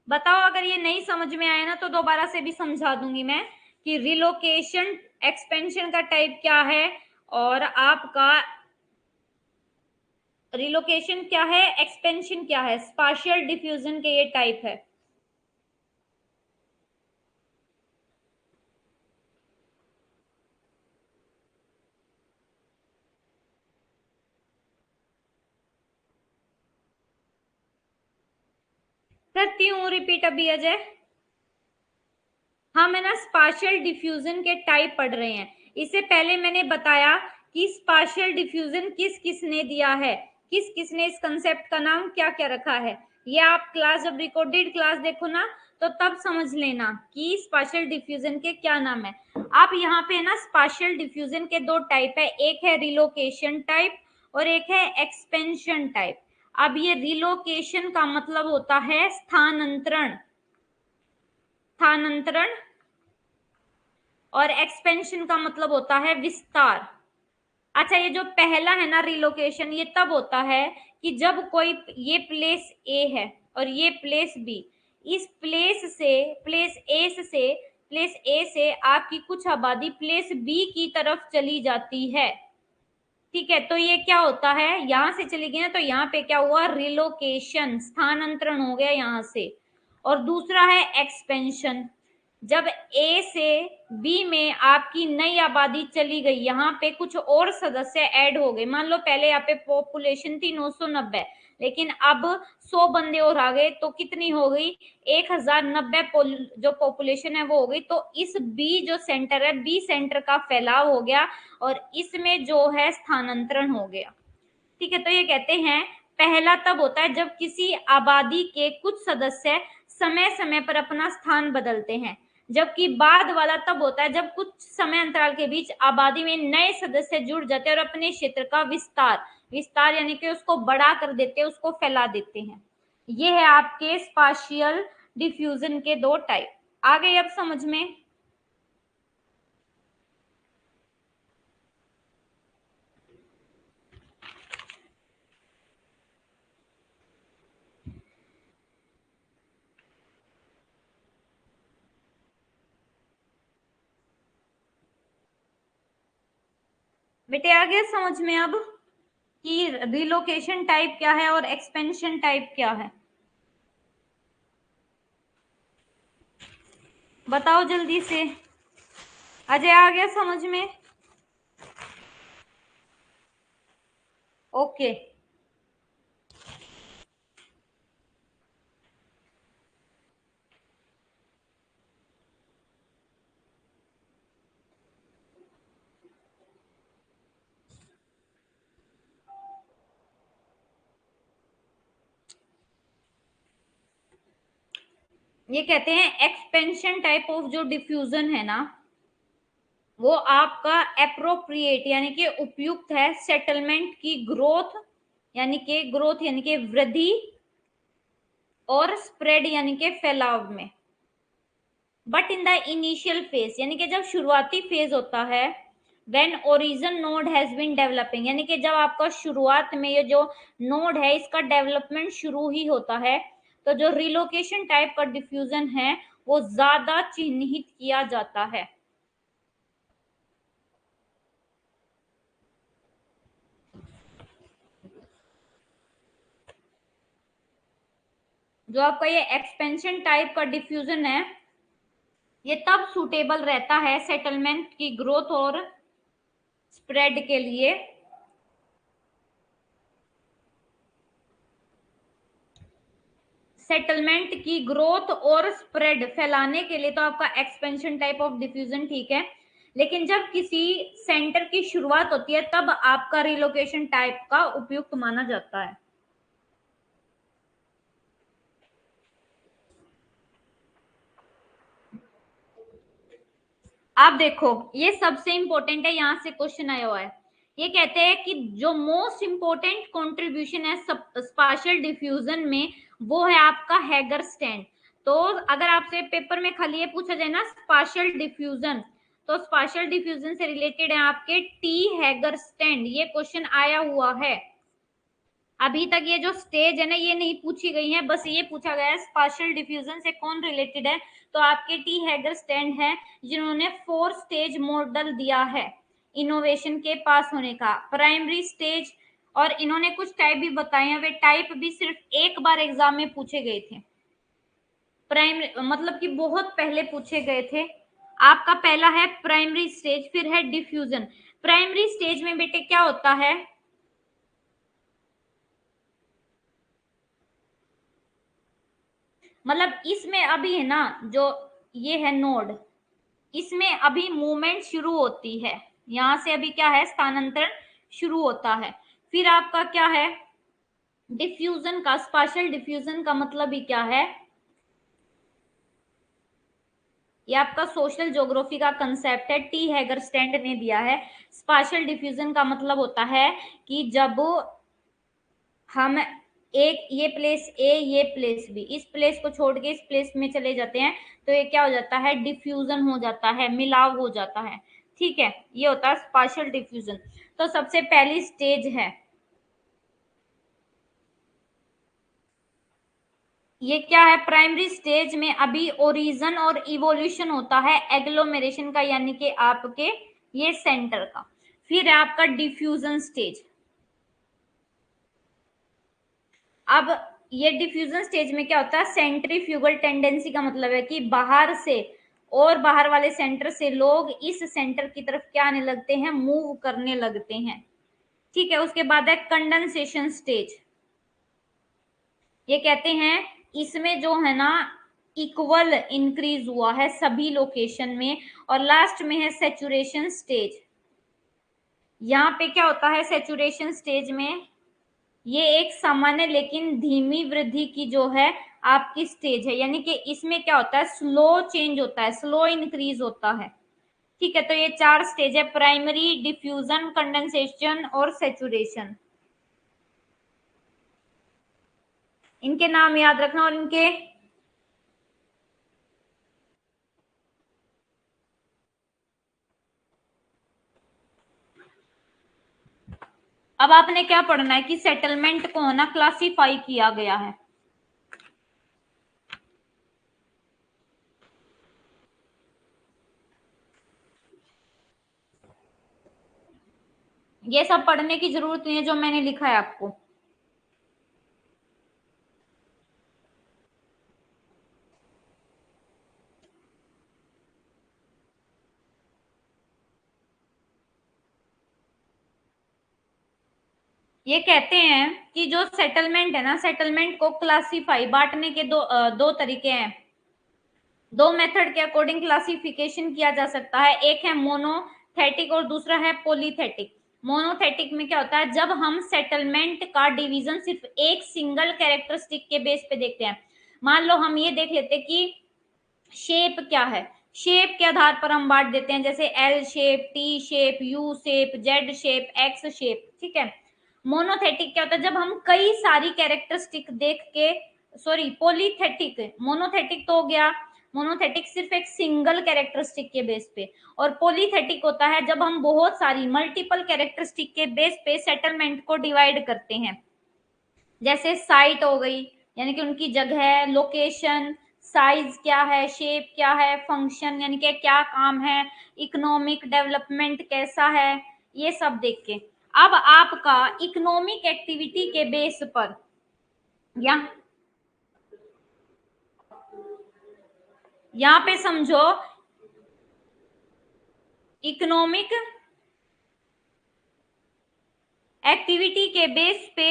बताओ, अगर ये नहीं समझ में आया ना तो दोबारा से भी समझा दूंगी मैं कि रिलोकेशन एक्सपेंशन का टाइप क्या है, और आपका रिलोकेशन क्या है, एक्सपेंशन क्या है, स्पाशियल डिफ्यूजन के ये टाइप है। करती हूँ रिपीट अभी अजय। हम है ना स्पाशियल डिफ्यूजन के टाइप पढ़ रहे हैं। इससे पहले मैंने बताया कि स्पाशियल डिफ्यूजन किस किसने दिया है, किस किसने इस कंसेप्ट का नाम क्या क्या रखा है। ये आप क्लास, जब रिकॉर्डेड क्लास देखो ना तो तब समझ लेना कि स्पाशियल डिफ्यूजन के क्या नाम है। आप यहाँ पे है ना स्पाशियल डिफ्यूजन के दो टाइप है, एक है रिलोकेशन टाइप और एक है एक्सपेंशन टाइप। अब ये रिलोकेशन का मतलब होता है स्थानांतरण, स्थानांतरण, और एक्सपेंशन का मतलब होता है विस्तार। अच्छा, ये जो पहला है ना रिलोकेशन, ये तब होता है कि जब कोई, ये प्लेस ए है और ये प्लेस बी, इस प्लेस ए से आपकी कुछ आबादी प्लेस बी की तरफ चली जाती है। ठीक है, तो ये क्या होता है? यहां से चली गई ना, तो यहाँ पे क्या हुआ? रिलोकेशन, स्थानांतरण हो गया यहाँ से। और दूसरा है एक्सपेंशन, जब ए से बी में आपकी नई आबादी चली गई, यहाँ पे कुछ और सदस्य ऐड हो गए। मान लो पहले यहाँ पे पॉपुलेशन थी 990, लेकिन अब 100 बंदे और आ गए, तो कितनी हो गई? 1090 जो पॉपुलेशन है वो हो गई। तो इस बी जो सेंटर है, बी सेंटर का फैलाव हो गया और इसमें जो है स्थानांतरण हो गया। ठीक है, तो ये कहते हैं पहला तब होता है जब किसी आबादी के कुछ सदस्य समय समय पर अपना स्थान बदलते हैं, जबकि बाद वाला तब होता है जब कुछ समय अंतराल के बीच आबादी में नए सदस्य जुड़ जाते हैं और अपने क्षेत्र का विस्तार, विस्तार यानी कि उसको बड़ा कर देते हैं, उसको फैला देते हैं। ये है आपके स्पाशियल डिफ्यूजन के दो टाइप। आ गई अब समझ में? बेटे आ गया समझ में अब कि रिलोकेशन टाइप क्या है और एक्सपेंशन टाइप क्या है? बताओ जल्दी से। अजय आ गया समझ में? ओके। ये कहते हैं एक्सपेंशन टाइप ऑफ जो डिफ्यूजन है ना, वो आपका एप्रोप्रिएट यानी कि उपयुक्त है सेटलमेंट की ग्रोथ, यानी कि वृद्धि, और स्प्रेड यानी कि फैलाव में। But in the initial phase यानी कि जब शुरुआती फेज होता है, when origin node has been developing यानी कि जब आपका शुरुआत में ये जो नोड है इसका डेवलपमेंट शुरू ही होता है, तो जो रिलोकेशन टाइप का डिफ्यूजन है वो ज्यादा चिन्हित किया जाता है। जो आपका ये एक्सपेंशन टाइप का डिफ्यूजन है ये तब सुटेबल रहता है सेटलमेंट की ग्रोथ और स्प्रेड के लिए, सेटलमेंट की ग्रोथ और स्प्रेड फैलाने के लिए तो आपका एक्सपेंशन टाइप ऑफ डिफ्यूजन ठीक है, लेकिन जब किसी सेंटर की शुरुआत होती है तब आपका रिलोकेशन टाइप का उपयुक्त माना जाता है। आप देखो ये सबसे इंपॉर्टेंट है, यहां से क्वेश्चन आया हुआ है। ये कहते हैं कि जो मोस्ट इंपॉर्टेंट कंट्रीब्यूशन है स्पाशियल डिफ्यूजन में वो है आपका हैगर स्टैंड। तो अगर आपसे पेपर में खाली ये पूछा जाए ना स्पाशियल डिफ्यूजन, तो स्पाशियल डिफ्यूजन से रिलेटेड है आपके टी हैगर स्टैंड, ये क्वेश्चन आया हुआ है। अभी तक ये जो स्टेज है ना ये नहीं पूछी गई है, बस ये पूछा गया है स्पाशियल डिफ्यूजन से कौन रिलेटेड है, तो आपके टी हैगर स्टैंड है जिन्होंने 4 स्टेज मॉडल दिया है इनोवेशन के पास होने का, प्राइमरी स्टेज, और इन्होंने कुछ टाइप भी बताए हैं, वे टाइप भी सिर्फ एक बार एग्जाम में पूछे गए थे, प्राइमरी मतलब कि बहुत पहले पूछे गए थे। आपका पहला है प्राइमरी स्टेज, फिर है डिफ्यूजन। प्राइमरी स्टेज में बेटे क्या होता है, मतलब इसमें अभी है ना जो ये है नोड, इसमें अभी मूवमेंट शुरू होती है, यहां से अभी क्या है स्थानांतरण शुरू होता है। फिर आपका क्या है डिफ्यूजन का, स्पाशियल डिफ्यूजन का मतलब ही क्या है, ये आपका सोशल ज्योग्राफी का कंसेप्ट है, टी हैगर स्टैंड ने दिया है। स्पाशियल डिफ्यूजन का मतलब होता है कि जब हम एक ये प्लेस ए ये प्लेस बी, इस प्लेस को छोड़ के इस प्लेस में चले जाते हैं तो ये क्या हो जाता है डिफ्यूजन हो जाता है, मिलाव हो जाता है। ठीक है, ये होता है स्पाशियल डिफ्यूजन। तो सबसे पहली स्टेज है ये क्या है, प्राइमरी स्टेज में अभी ओरिजन और इवोल्यूशन होता है एग्लोमेरेशन का यानी कि आपके ये सेंटर का। फिर है आपका डिफ्यूजन स्टेज। अब ये डिफ्यूजन स्टेज में क्या होता है सेंट्रीफ्यूगल टेंडेंसी का मतलब है कि बाहर से और बाहर वाले सेंटर से लोग इस सेंटर की तरफ क्या आने लगते हैं, मूव करने लगते हैं। ठीक है, उसके बाद है कंडेंसेशन स्टेज। ये कहते हैं इसमें जो है ना इक्वल इंक्रीज हुआ है सभी लोकेशन में। और लास्ट में है सेचुरेशन स्टेज। यहाँ पे क्या होता है सेचुरेशन स्टेज में, ये एक सामान्य लेकिन धीमी वृद्धि की जो है आपकी स्टेज है, यानी कि इसमें क्या होता है स्लो चेंज होता है, स्लो इंक्रीज होता है। ठीक है, तो ये 4 स्टेज है, प्राइमरी, डिफ्यूजन, कंडेंसेशन और सेचुरेशन। इनके नाम याद रखना और इनके अब आपने क्या पढ़ना है कि सेटलमेंट को ना क्लासिफाई किया गया है। ये सब पढ़ने की जरूरत नहीं है जो मैंने लिखा है आपको। ये कहते हैं कि जो सेटलमेंट है ना, सेटलमेंट को क्लासिफाई बांटने के दो तरीके हैं। दो मेथड के अकॉर्डिंग क्लासिफिकेशन किया जा सकता है। एक है मोनोथेटिक और दूसरा है पॉलीथेटिक। मोनोथेटिक में क्या होता है, जब हम सेटलमेंट का डिवीजन सिर्फ एक सिंगल कैरेक्टरिस्टिक के बेस पे देखते हैं। मान लो हम ये देख लेते हैं कि शेप क्या है, शेप के आधार पर हम बांट देते हैं, जैसे L shape, T shape, U shape, Z shape, x shape, ठीक है। मोनोथेटिक क्या होता है, जब हम कई सारी कैरेक्टरिस्टिक देख के, सॉरी पॉलीथेटिक, मोनोथेटिक तो हो गया, मोनोथेटिक सिर्फ एक सिंगल कैरेक्टरिस्टिक के बेस पे, और पॉलीथेटिक होता है जब हम बहुत सारी मल्टीपल कैरेक्टरिस्टिक के बेस पे सेटलमेंट को डिवाइड करते हैं। जैसे साइट हो गई, यानी कि उनकी जगह, लोकेशन, साइज क्या है, शेप क्या है, फंक्शन यानी कि क्या काम है, इकोनॉमिक डेवलपमेंट कैसा है, ये सब देख के। अब आपका इकोनॉमिक एक्टिविटी के बेस पर, या यहाँ पे समझो, इकोनॉमिक एक्टिविटी के बेस पे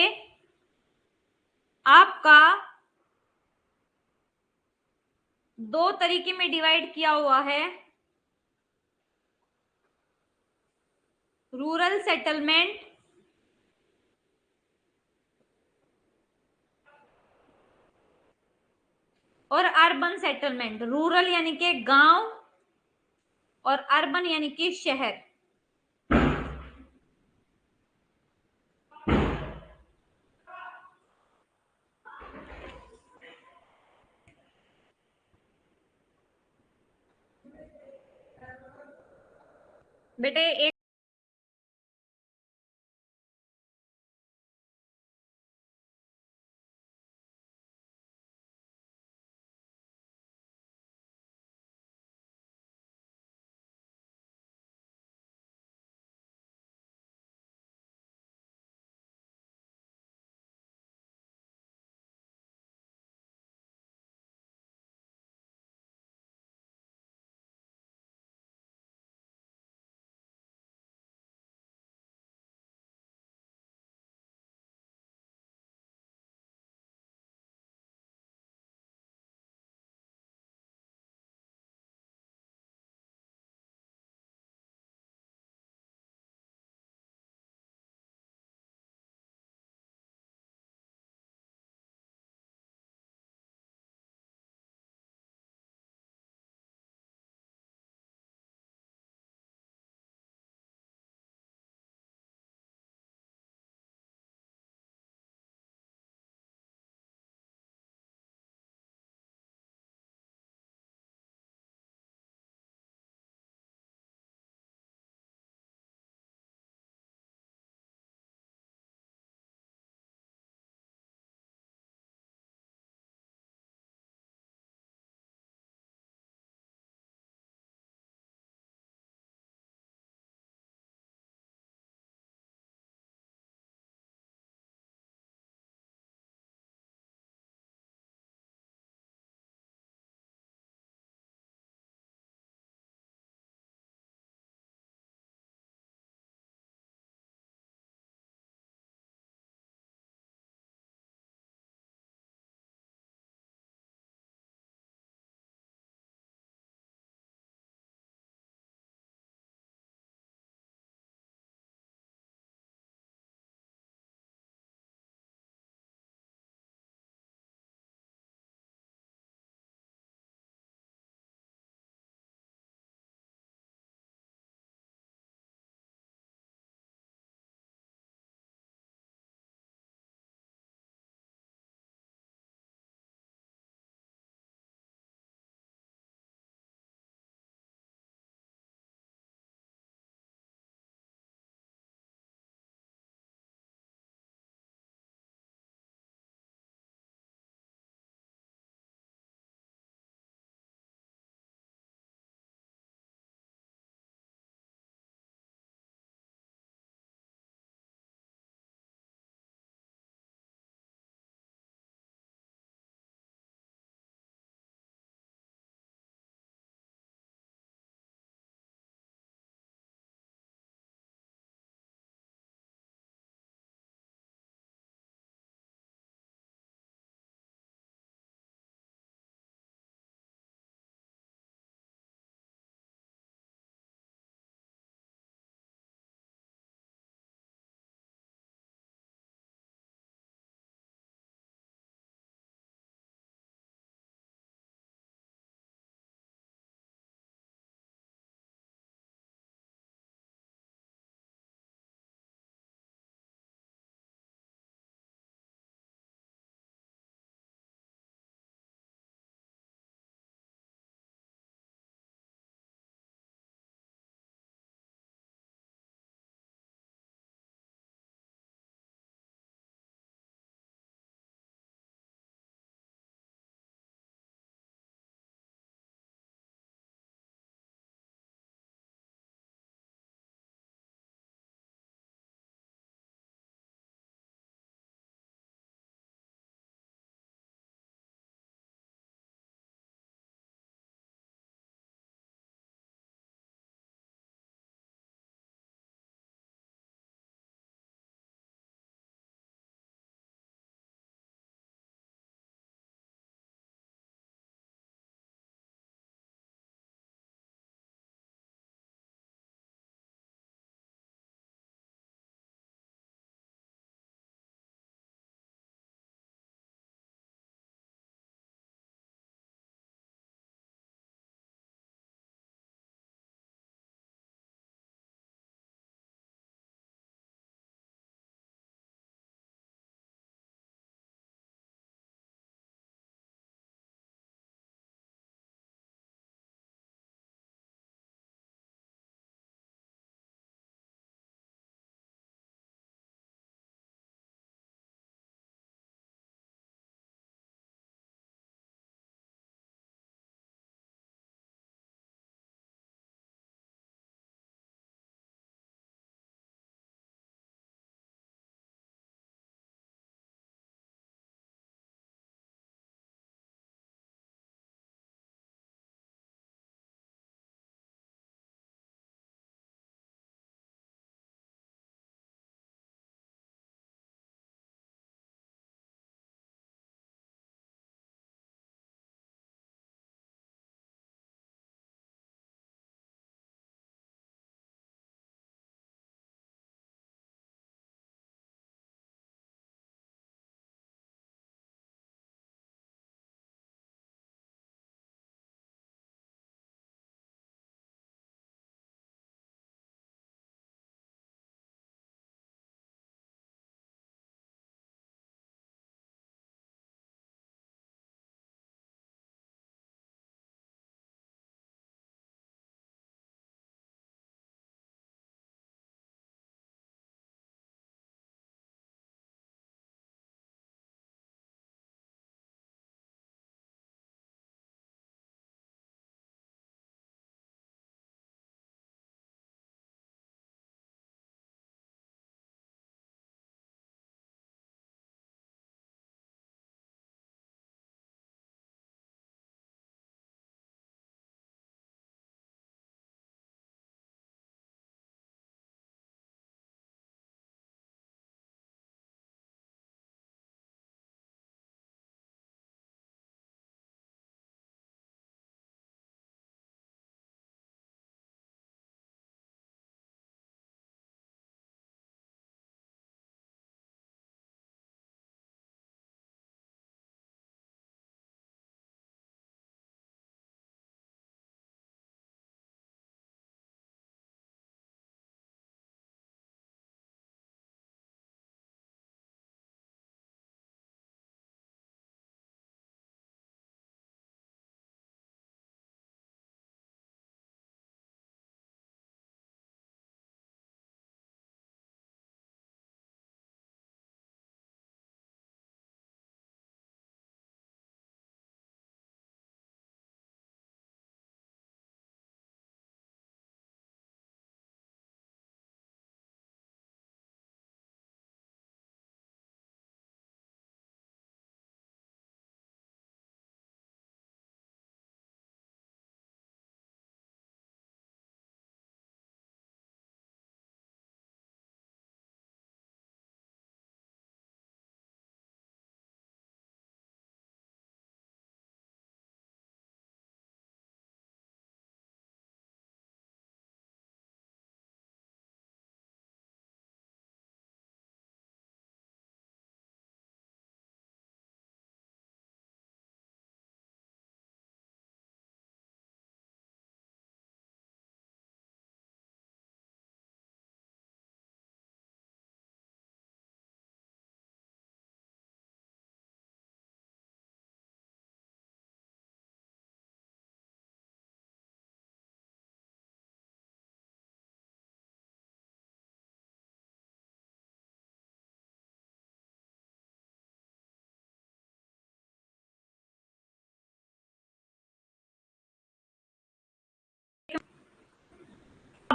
आपका दो तरीके में डिवाइड किया हुआ है, रूरल सेटलमेंट और अर्बन सेटलमेंट। रूरल यानी कि गांव और अर्बन यानी कि शहर। बेटे एक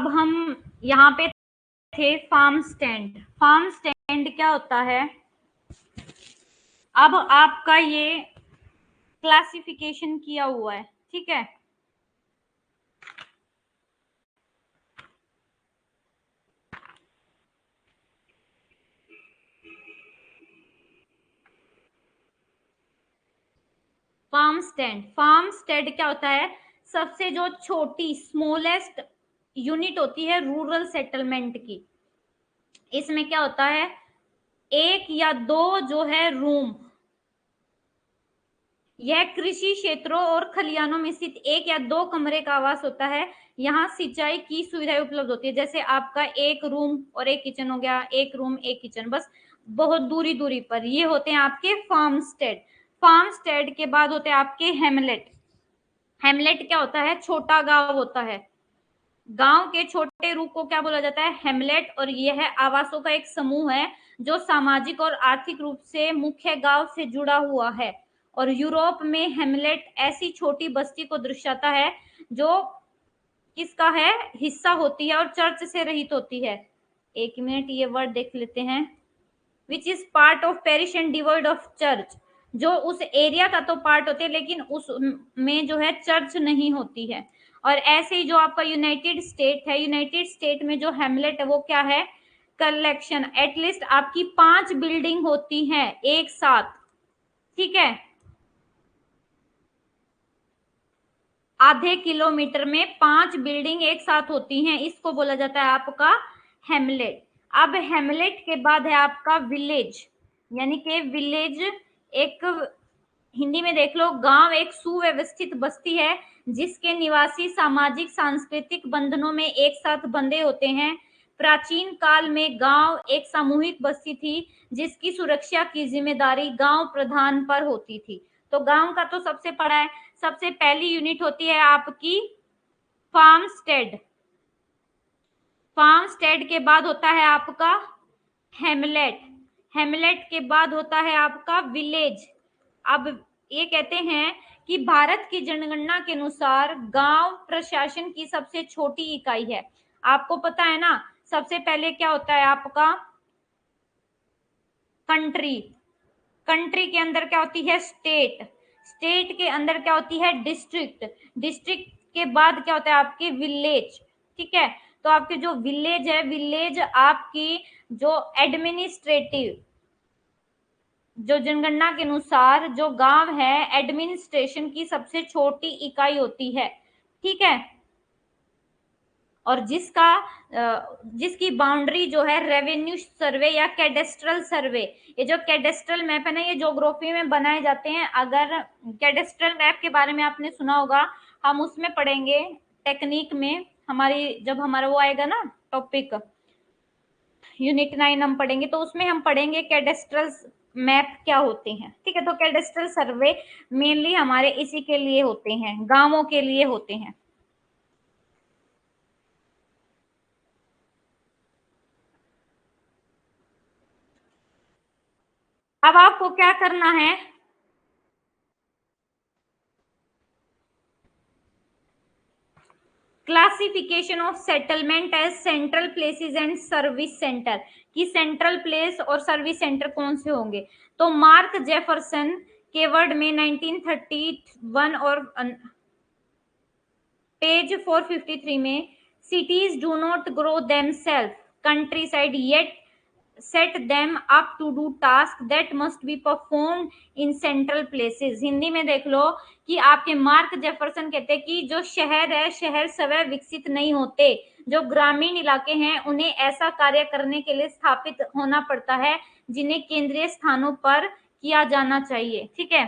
अब हम यहाँ पे थे फार्म स्टैंड। फार्म स्टैंड क्या होता है? अब आपका ये क्लासिफिकेशन किया हुआ है, ठीक है। फार्म स्टैंड, फार्म स्टैंड क्या होता है? सबसे जो छोटी स्मॉलेस्ट यूनिट होती है रूरल सेटलमेंट की। इसमें क्या होता है? एक या दो जो है रूम, यह कृषि क्षेत्रों और खलिहानों में स्थित एक या दो कमरे का आवास होता है। यहाँ सिंचाई की सुविधाएं उपलब्ध होती है। जैसे आपका एक रूम और एक किचन हो गया, एक रूम एक किचन, बस बहुत दूरी दूरी पर। ये होते हैं आपके फार्म स्टेड। फार्म स्टेड के बाद होते हैं आपके हेमलेट। हेमलेट क्या होता है? छोटा गांव होता है। गांव के छोटे रूप को क्या बोला जाता है? हेमलेट। और यह आवासों का एक समूह है जो सामाजिक और आर्थिक रूप से मुख्य गांव से जुड़ा हुआ है। और यूरोप में हेमलेट ऐसी छोटी बस्ती को दर्शाता है जो किसका है? हिस्सा होती है और चर्च से रहित होती है। एक मिनट, ये वर्ड देख लेते हैं। Which is part of parish and devoid of church. जो उस एरिया का तो पार्ट होते हैं लेकिन उस में जो है चर्च नहीं होती है। और ऐसे ही जो आपका यूनाइटेड स्टेट है, यूनाइटेड स्टेट में जो हेमलेट है वो क्या है? कलेक्शन। एटलीस्ट आपकी 5 बिल्डिंग होती हैं एक साथ, ठीक है। आधे किलोमीटर में 5 बिल्डिंग एक साथ होती हैं, इसको बोला जाता है आपका हेमलेट। अब हेमलेट के बाद है आपका विलेज। यानी कि विलेज एक, हिंदी में देख लो, गांव एक सुव्यवस्थित बस्ती है जिसके निवासी सामाजिक सांस्कृतिक बंधनों में एक साथ बंधे होते हैं। प्राचीन काल में गांव एक सामूहिक बस्ती थी जिसकी सुरक्षा की जिम्मेदारी गांव प्रधान पर होती थी। तो गांव का तो सबसे बड़ा है। सबसे पहली यूनिट होती है आपकी फार्म स्टेड। फार्म स्टेड के बाद होता है आपका हेमलेट। हेमलेट के बाद होता है आपका विलेज। अब ये कहते हैं कि भारत की जनगणना के अनुसार गांव प्रशासन की सबसे छोटी इकाई है। आपको पता है ना, सबसे पहले क्या होता है आपका? कंट्री। कंट्री के अंदर क्या होती है? स्टेट। स्टेट के अंदर क्या होती है? डिस्ट्रिक्ट। डिस्ट्रिक्ट के बाद क्या होता है? आपके विलेज, ठीक है। तो आपके जो विलेज है, विलेज आपकी जो एडमिनिस्ट्रेटिव, जो जनगणना के अनुसार जो गांव है एडमिनिस्ट्रेशन की सबसे छोटी इकाई होती है, ठीक है। और जिसकी बाउंड्री जो है रेवेन्यू सर्वे या कैडेस्ट्रल सर्वे, ये जो कैडेस्ट्रल मैप है ना, ये ज्योग्राफी में बनाए जाते हैं। अगर कैडेस्ट्रल मैप के बारे में आपने सुना होगा, हम उसमें पढ़ेंगे टेक्निक में, हमारी जब हमारा वो आएगा ना टॉपिक, यूनिट 9 हम पढ़ेंगे, तो उसमें हम पढ़ेंगे कैडेस्ट्रल मैप क्या होते हैं, ठीक है। तो कैडेस्ट्रल सर्वे मेनली हमारे इसी के लिए होते हैं, गांवों के लिए होते हैं। अब आपको क्या करना है? Classification of settlement as central places and service centre, कि सेंट्रल प्लेस और सर्विस सेंटर कौन से होंगे। तो मार्क जेफरसन के वर्ड में 1931 और पेज 453 में, cities do not grow themselves, countryside yet set them up to do tasks that must be performed in central places। Hindi में देख लो कि आपके मार्क जेफरसन कहते हैं कि जो शहर है, शहर स्वयं विकसित नहीं होते, जो ग्रामीण इलाके हैं उन्हें ऐसा कार्य करने के लिए स्थापित होना पड़ता है जिन्हें केंद्रीय स्थानों पर किया जाना चाहिए, ठीक है।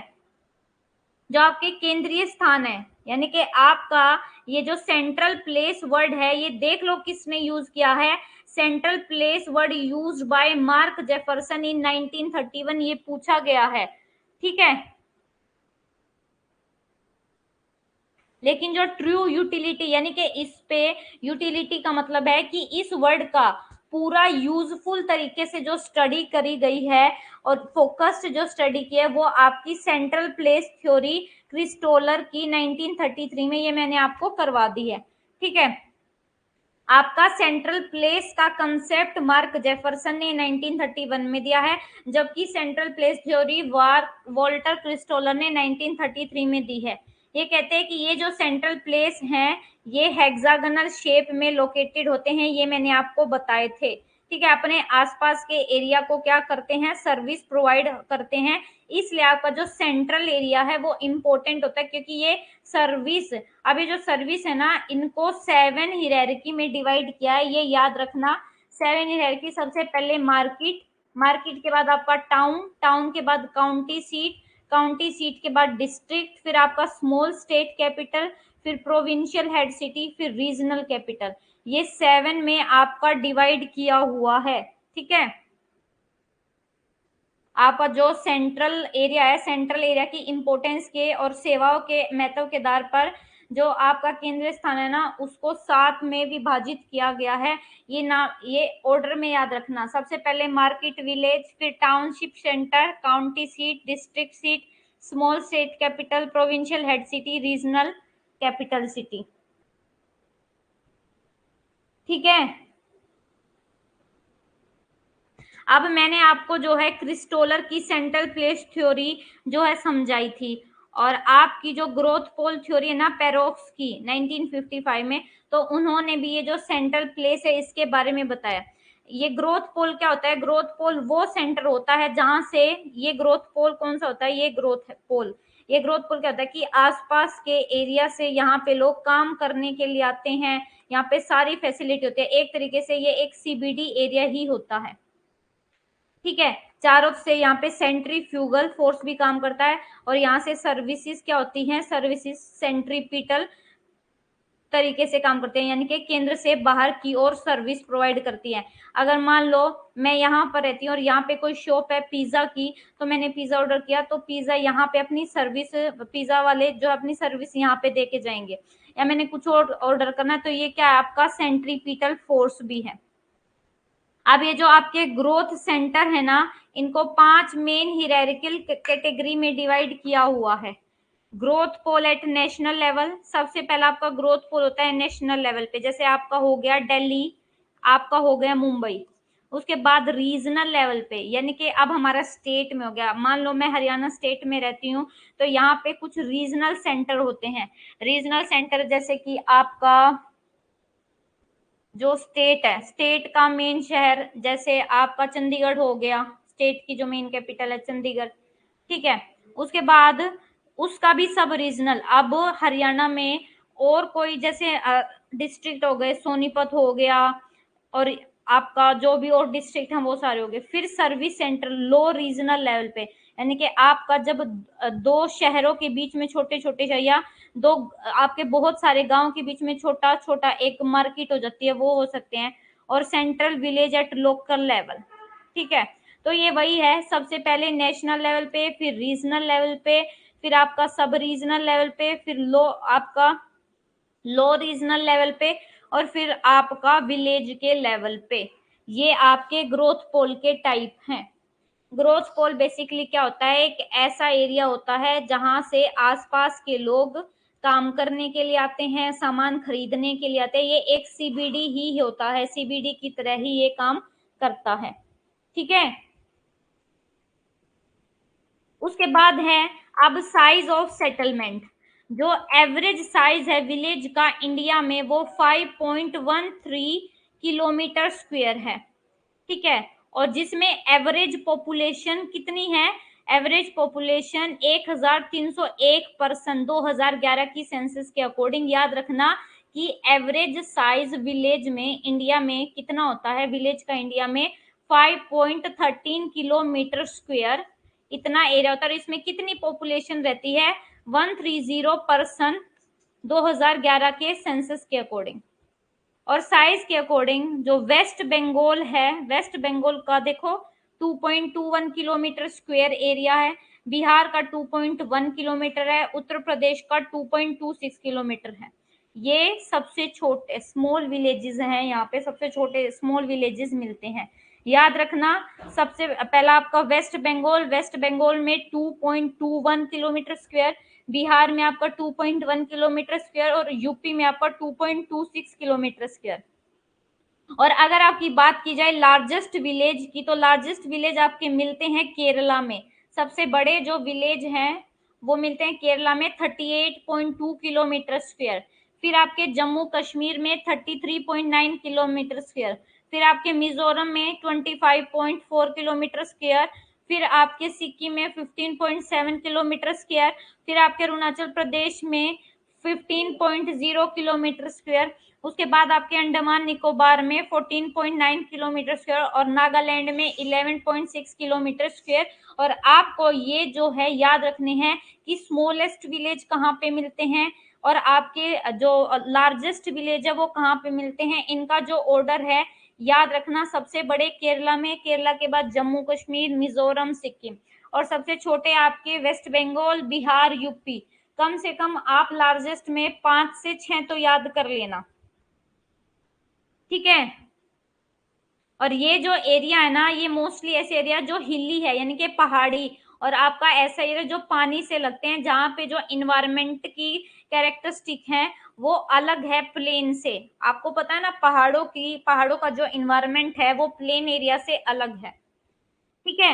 जो आपके केंद्रीय स्थान है, यानी कि आपका ये जो सेंट्रल प्लेस वर्ड है, ये देख लो किसने यूज किया है। Central place word used by Mark Jefferson in 1931, ये पूछा गया है, ठीक है। लेकिन जो ट्रू यूटिलिटी, यानी कि इस पे यूटिलिटी का मतलब है कि इस वर्ड का पूरा यूजफुल तरीके से जो स्टडी करी गई है और फोकस्ड जो स्टडी की है, वो आपकी सेंट्रल प्लेस थ्योरी क्रिस्टोलर की 1933 में, ये मैंने आपको करवा दी है, ठीक है। आपका सेंट्रल प्लेस का कंसेप्ट मार्क जेफरसन ने 1931 में दिया है, जबकि सेंट्रल प्लेस थ्योरी वॉल्टर क्रिस्टोलर ने 1933 में दी है। ये कहते हैं कि ये जो सेंट्रल प्लेस हैं ये हेक्सागोनल शेप में लोकेटेड होते हैं, ये मैंने आपको बताए थे। ठीक है, अपने आसपास के एरिया को क्या करते हैं, सर्विस प्रोवाइड करते हैं, इसलिए आपका जो सेंट्रल एरिया है वो इम्पोर्टेंट होता है, क्योंकि ये सर्विस, अभी जो सर्विस है ना, इनको 7 हियरार्की में डिवाइड किया है, ये याद रखना। 7 हियरार्की, सबसे पहले मार्केट, मार्केट के बाद आपका टाउन, टाउन के बाद काउंटी सीट, काउंटी सीट के बाद डिस्ट्रिक्ट, फिर आपका स्मॉल स्टेट कैपिटल, फिर प्रोविंशियल हेड सिटी, फिर रीजनल कैपिटल। ये 7 में आपका डिवाइड किया हुआ है। ठीक है, आपका जो सेंट्रल एरिया है, सेंट्रल एरिया की इंपॉर्टेंस के और सेवाओं के महत्व के आधार पर जो आपका केंद्रीय स्थान है ना, उसको 7 में विभाजित किया गया है। ये ना, ये ऑर्डर में याद रखना, सबसे पहले मार्केट विलेज, फिर township centre, county seat, district seat, small state capital, provincial head city, regional capital city. ठीक है, अब मैंने आपको जो है क्रिस्टोलर की सेंट्रल प्लेस थ्योरी जो है समझाई थी, और आपकी जो ग्रोथ पोल थ्योरी है ना पेरोक्स की 1955 में, तो उन्होंने भी ये जो सेंट्रल प्लेस है इसके बारे में बताया। ये ग्रोथ पोल क्या होता है, ग्रोथ पोल वो सेंटर होता है जहां से, ये ग्रोथ पोल कौन सा होता है, ये ग्रोथ पोल, ये ग्रोथ पोल क्या होता है कि आसपास के एरिया से यहाँ पे लोग काम करने के लिए आते हैं, यहाँ पे सारी फैसिलिटी होती है, एक तरीके से ये एक सीबीडी एरिया ही होता है। ठीक है, चारों से यहाँ पे सेंट्रीफ्यूगल फोर्स भी काम करता है, और यहाँ से सर्विसेज क्या होती हैं, सर्विसेज सेंट्रीपिटल तरीके से काम करते हैं, यानी कि केंद्र से बाहर की ओर सर्विस प्रोवाइड करती है। अगर मान लो मैं यहाँ पर रहती हूँ और यहाँ पे कोई शॉप है पिज्जा की, तो मैंने पिज्जा ऑर्डर किया, तो पिज्जा यहाँ पे अपनी सर्विस, पिज्जा वाले जो अपनी सर्विस यहाँ पे दे के जाएंगे, या मैंने कुछ और ऑर्डर करना है, तो ये क्या है, आपका सेंट्रीपिटल फोर्स भी है। अब ये जो आपके ग्रोथ सेंटर है ना, इनको 5 मेन हियरार्किकल कैटेगरी में डिवाइड किया हुआ है। Growth pole at national level, सबसे पहला आपका ग्रोथ पोल होता है नेशनल लेवल पे, जैसे आपका हो गया दिल्ली, आपका हो गया मुंबई। उसके बाद रीजनल लेवल पे, यानी कि अब हमारा स्टेट में हो गया, मान लो मैं हरियाणा स्टेट में रहती हूँ, तो यहाँ पे कुछ रीजनल सेंटर होते हैं। रीजनल सेंटर जैसे कि आपका जो स्टेट है, स्टेट का मेन शहर, जैसे आपका चंडीगढ़ हो गया, स्टेट की जो मेन कैपिटल है चंडीगढ़। ठीक है, उसके बाद उसका भी सब रीजनल, अब हरियाणा में और कोई जैसे डिस्ट्रिक्ट हो गए, सोनीपत हो गया, और आपका जो भी और डिस्ट्रिक्ट है वो सारे हो गए। फिर सर्विस सेंटर लो रीजनल लेवल पे, यानी कि आपका जब दो शहरों के बीच में छोटे छोटे शहर, या दो आपके बहुत सारे गांव के बीच में छोटा छोटा एक मार्केट हो जाती है, वो हो सकते हैं। और central village at local level. ठीक है, तो ये वही है, सबसे पहले नेशनल लेवल पे, फिर रीजनल लेवल पे, फिर आपका सब रीजनल लेवल पे, फिर आपका लो रीजनल लेवल पे, और फिर आपका विलेज के लेवल पे। ये आपके ग्रोथ पोल के टाइप हैं। ग्रोथ पोल बेसिकली क्या होता है, एक ऐसा एरिया होता है जहां से आसपास के लोग काम करने के लिए आते हैं, सामान खरीदने के लिए आते हैं, ये एक सीबीडी ही होता है, सीबीडी की तरह ही ये काम करता है। ठीक है, उसके बाद है अब साइज ऑफ सेटलमेंट। जो एवरेज साइज है विलेज का इंडिया में वो 5.13 किलोमीटर स्क्वायर है। ठीक है, और जिसमें एवरेज पॉपुलेशन कितनी है, एवरेज पॉपुलेशन 1301 पर्सन 2011 की सेंसस के अकॉर्डिंग। याद रखना कि एवरेज साइज विलेज में इंडिया में कितना होता है, विलेज का इंडिया में 5.13 किलोमीटर स्क्वायर इतना एरिया होता है, और इसमें कितनी पॉपुलेशन रहती है, 130 पर्सन 2011 के सेंसस के अकॉर्डिंग। और साइज के अकॉर्डिंग जो वेस्ट बंगाल है, वेस्ट बंगाल का देखो 2.21 किलोमीटर स्क्वायर एरिया है, बिहार का 2.1 किलोमीटर है, उत्तर प्रदेश का 2.26 किलोमीटर है। ये सबसे छोटे स्मॉल विलेजेस हैं, यहाँ पे सबसे छोटे स्मॉल विलेजेस मिलते हैं। याद रखना, सबसे पहला आपका वेस्ट बंगाल, वेस्ट बंगाल में 2.21 किलोमीटर स्क्वायर, बिहार में आपका 2.1 किलोमीटर स्क्वायर, और यूपी में आपका 2.26 किलोमीटर स्क्वायर। और अगर आपकी बात की जाए लार्जेस्ट विलेज की, तो लार्जेस्ट विलेज आपके मिलते हैं केरला में। सबसे बड़े जो विलेज हैं वो मिलते हैं केरला में 38.2 किलोमीटर स्क्वायर। फिर आपके जम्मू कश्मीर में 33.9 किलोमीटर स्क्वायर। फिर आपके मिजोरम में 25.4 किलोमीटर स्क्वायर। फिर आपके सिक्किम में 15.7 किलोमीटर स्क्वायर। फिर आपके अरुणाचल प्रदेश में 15.0 किलोमीटर स्क्वायर। उसके बाद आपके अंडमान निकोबार में 14.9 किलोमीटर स्क्वायर और नागालैंड में 11.6 किलोमीटर स्क्वायर। और आपको ये जो है याद रखने हैं कि स्मॉलेस्ट विलेज कहाँ पे मिलते हैं और आपके जो लार्जेस्ट विलेज है वो कहाँ पे मिलते हैं। इनका जो ऑर्डर है याद रखना, सबसे बड़े केरला में, केरला के बाद जम्मू कश्मीर, मिजोरम, सिक्किम, और सबसे छोटे आपके वेस्ट बंगाल, बिहार, यूपी। कम से कम आप लार्जेस्ट में 5 से 6 तो याद कर लेना, ठीक है। और ये जो एरिया है ना, ये मोस्टली ऐसे एरिया जो हिली है यानी कि पहाड़ी, और आपका ऐसा एरिया जो पानी से लगते हैं, जहाँ पे जो इन्वायरमेंट की कैरेक्टरिस्टिक है वो अलग है प्लेन से। आपको पता है ना, पहाड़ों का जो इन्वायरमेंट है वो प्लेन एरिया से अलग है, ठीक है।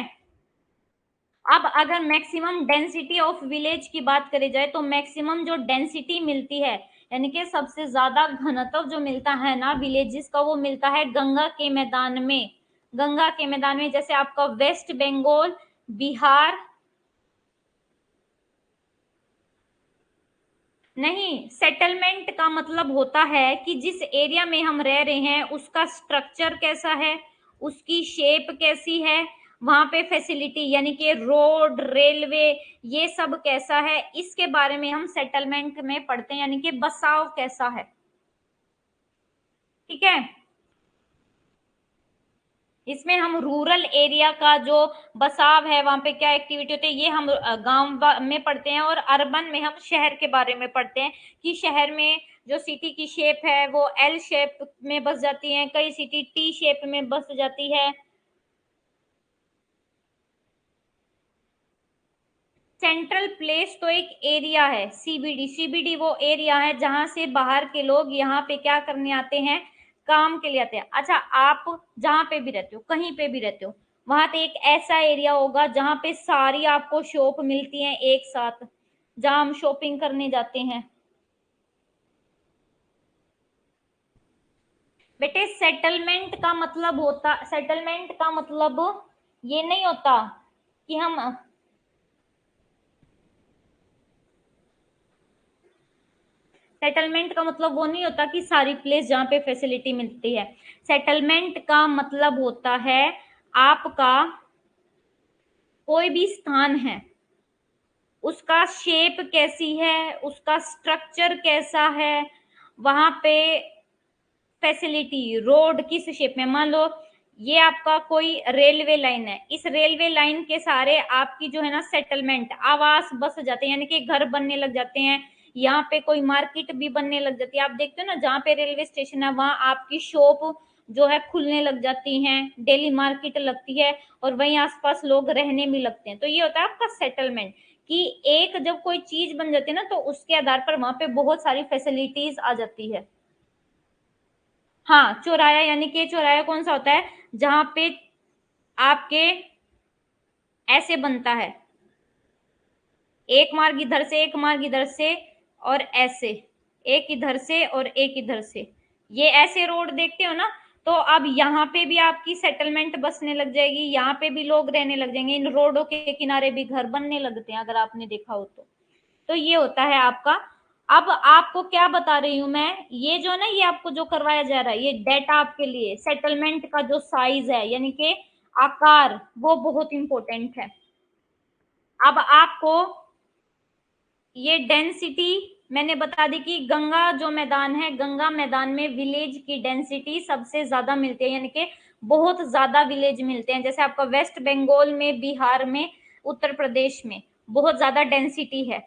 अब अगर मैक्सिमम डेंसिटी ऑफ विलेज की बात करी जाए, तो मैक्सिमम जो डेंसिटी मिलती है यानी कि सबसे ज्यादा घनत्व जो मिलता है ना विलेजेस का, वो मिलता है गंगा के मैदान में। गंगा के मैदान में, जैसे आपका वेस्ट बंगाल, बिहार, नहीं, सेटलमेंट का मतलब होता है कि जिस एरिया में हम रह रहे हैं उसका स्ट्रक्चर कैसा है, उसकी शेप कैसी है, वहां पे फैसिलिटी यानी कि रोड, रेलवे, ये सब कैसा है, इसके बारे में हम सेटलमेंट में पढ़ते हैं, यानी कि बसाव कैसा है, ठीक है। इसमें हम रूरल एरिया का जो बसाव है, वहां पे क्या एक्टिविटी होती है, ये हम गांव में पढ़ते हैं। और अर्बन में हम शहर के बारे में पढ़ते हैं कि शहर में जो सिटी की शेप है वो एल शेप में बस जाती है, कई सिटी टी शेप में बस जाती है। सेंट्रल प्लेस तो एक एरिया है, सीबीडी। सीबीडी वो एरिया है जहां से बाहर के लोग यहाँ पे क्या करने आते हैं, काम के लिए आते हैं। अच्छा, आप जहां पे भी रहते हो, कहीं पे भी रहते हो, वहां पे एक ऐसा एरिया होगा जहां पे सारी आपको शॉप मिलती हैं एक साथ, जहां हम शॉपिंग करने जाते हैं। बेटे, सेटलमेंट का मतलब ये नहीं होता कि हम, सेटलमेंट का मतलब वो नहीं होता कि सारी प्लेस जहाँ पे फैसिलिटी मिलती है। सेटलमेंट का मतलब होता है आपका कोई भी स्थान है, उसका शेप कैसी है, उसका स्ट्रक्चर कैसा है, वहां पे फैसिलिटी, रोड किस शेप में, मान लो ये आपका कोई रेलवे लाइन है, इस रेलवे लाइन के सारे आपकी जो है ना सेटलमेंट, आवास बस जाते हैं, यानी कि घर बनने लग जाते हैं। यहाँ पे कोई मार्केट भी बनने लग जाती है। आप देखते हो ना, जहाँ पे रेलवे स्टेशन है वहां आपकी शॉप जो है खुलने लग जाती हैं, डेली मार्केट लगती है, और वहीं आसपास लोग रहने भी लगते हैं। तो ये होता है आपका सेटलमेंट, कि एक जब कोई चीज बन जाती है ना, तो उसके आधार पर वहां पे बहुत सारी फैसिलिटीज आ जाती है। हाँ, चौराया, यानी कि चौराया कौन सा होता है, जहां पे आपके ऐसे बनता है, एक मार्ग इधर से, एक मार्ग इधर से, और ऐसे एक इधर से और एक इधर से, ये ऐसे रोड देखते हो ना। तो अब यहाँ पे भी आपकी सेटलमेंट बसने लग जाएगी, यहाँ पे भी लोग रहने लग जाएंगे, इन रोडों के किनारे भी घर बनने लगते हैं, अगर आपने देखा हो तो ये होता है आपका। अब आपको क्या बता रही हूं मैं, ये जो ना, ये आपको जो करवाया जा रहा है, ये डेटा आपके लिए, सेटलमेंट का जो साइज है यानी कि आकार, वो बहुत इंपॉर्टेंट है। अब आपको ये डेंसिटी मैंने बता दी कि गंगा जो मैदान है, गंगा मैदान में विलेज की डेंसिटी सबसे ज्यादा मिलती है, यानी कि बहुत ज्यादा विलेज मिलते हैं। जैसे आपका वेस्ट बंगाल में, बिहार में, उत्तर प्रदेश में बहुत ज्यादा डेंसिटी है,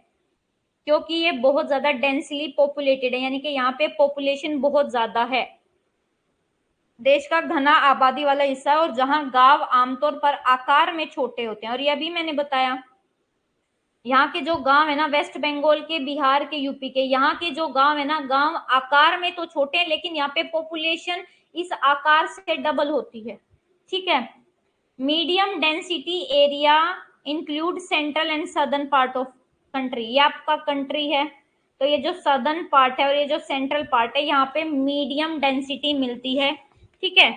क्योंकि ये बहुत ज्यादा डेंसली पॉपुलेटेड है, यानी कि यहाँ पे पॉपुलेशन बहुत ज्यादा है। देश का घना आबादी वाला हिस्सा है, और जहां गांव आमतौर पर आकार में छोटे होते हैं, और ये अभी मैंने बताया, यहाँ के जो गांव है ना, वेस्ट बंगाल के, बिहार के, यूपी के, यहाँ के जो गांव है ना, गांव आकार में तो छोटे हैं, लेकिन यहाँ पे पॉपुलेशन इस आकार से डबल होती है। ठीक है। Medium density area include central and southern part of country. ये आपका कंट्री है, तो ये जो सदर्न पार्ट है और ये जो सेंट्रल पार्ट है, यहाँ पे मीडियम डेंसिटी मिलती है। ठीक है।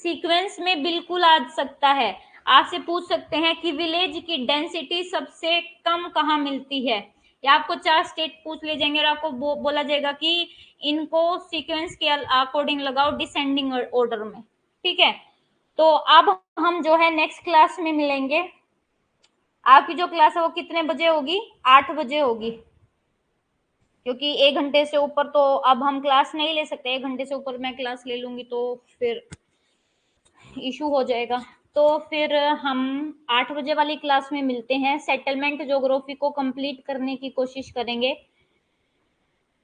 सीक्वेंस में बिल्कुल आ सकता है। आपसे पूछ सकते हैं कि विलेज की डेंसिटी सबसे कम कहाँ मिलती है, या आपको 4 स्टेट पूछ ले जाएंगे और आपको बोला जाएगा कि इनको सीक्वेंस के अकॉर्डिंग लगाओ डिसेंडिंग ऑर्डर में। ठीक है। तो अब हम जो है नेक्स्ट क्लास में मिलेंगे। आपकी जो क्लास है वो कितने बजे होगी? 8 बजे होगी, क्योंकि 1 घंटे से ऊपर तो अब हम क्लास नहीं ले सकते। 1 घंटे से ऊपर मैं क्लास ले लूंगी तो फिर इशू हो जाएगा। तो फिर हम 8 बजे वाली क्लास में मिलते हैं। सेटलमेंट ज्योग्राफी को कंप्लीट करने की कोशिश करेंगे।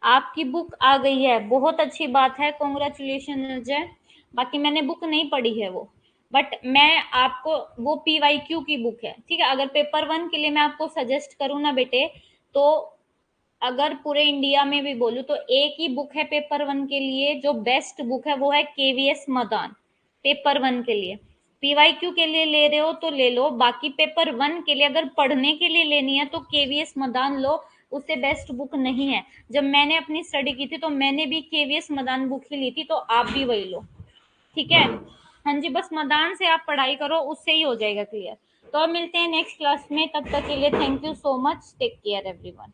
आपकी बुक आ गई है, बहुत अच्छी बात है, कॉन्ग्रेचुलेशन अजय। बाकी मैंने बुक नहीं पढ़ी है वो, बट मैं आपको वो PYQ की बुक है। ठीक है। अगर पेपर 1 के लिए मैं आपको सजेस्ट करूँ ना बेटे, तो अगर पूरे इंडिया में भी बोलूँ तो एक ही बुक है पेपर 1 के लिए जो बेस्ट बुक है, वो है KVS मदान। पेपर 1 के लिए, PYQ के लिए ले रहे हो तो ले लो, बाकी पेपर 1 के लिए अगर पढ़ने के लिए लेनी है तो KVS मदान लो, उससे बेस्ट बुक नहीं है। जब मैंने अपनी स्टडी की थी तो मैंने भी KVS मदान बुक ही ली थी, तो आप भी वही लो। ठीक है। हाँ जी, बस मदान से आप पढ़ाई करो, उससे ही हो जाएगा क्लियर। तो अब मिलते हैं नेक्स्ट क्लास में, तब तक के लिए thank you so much, take care everyone.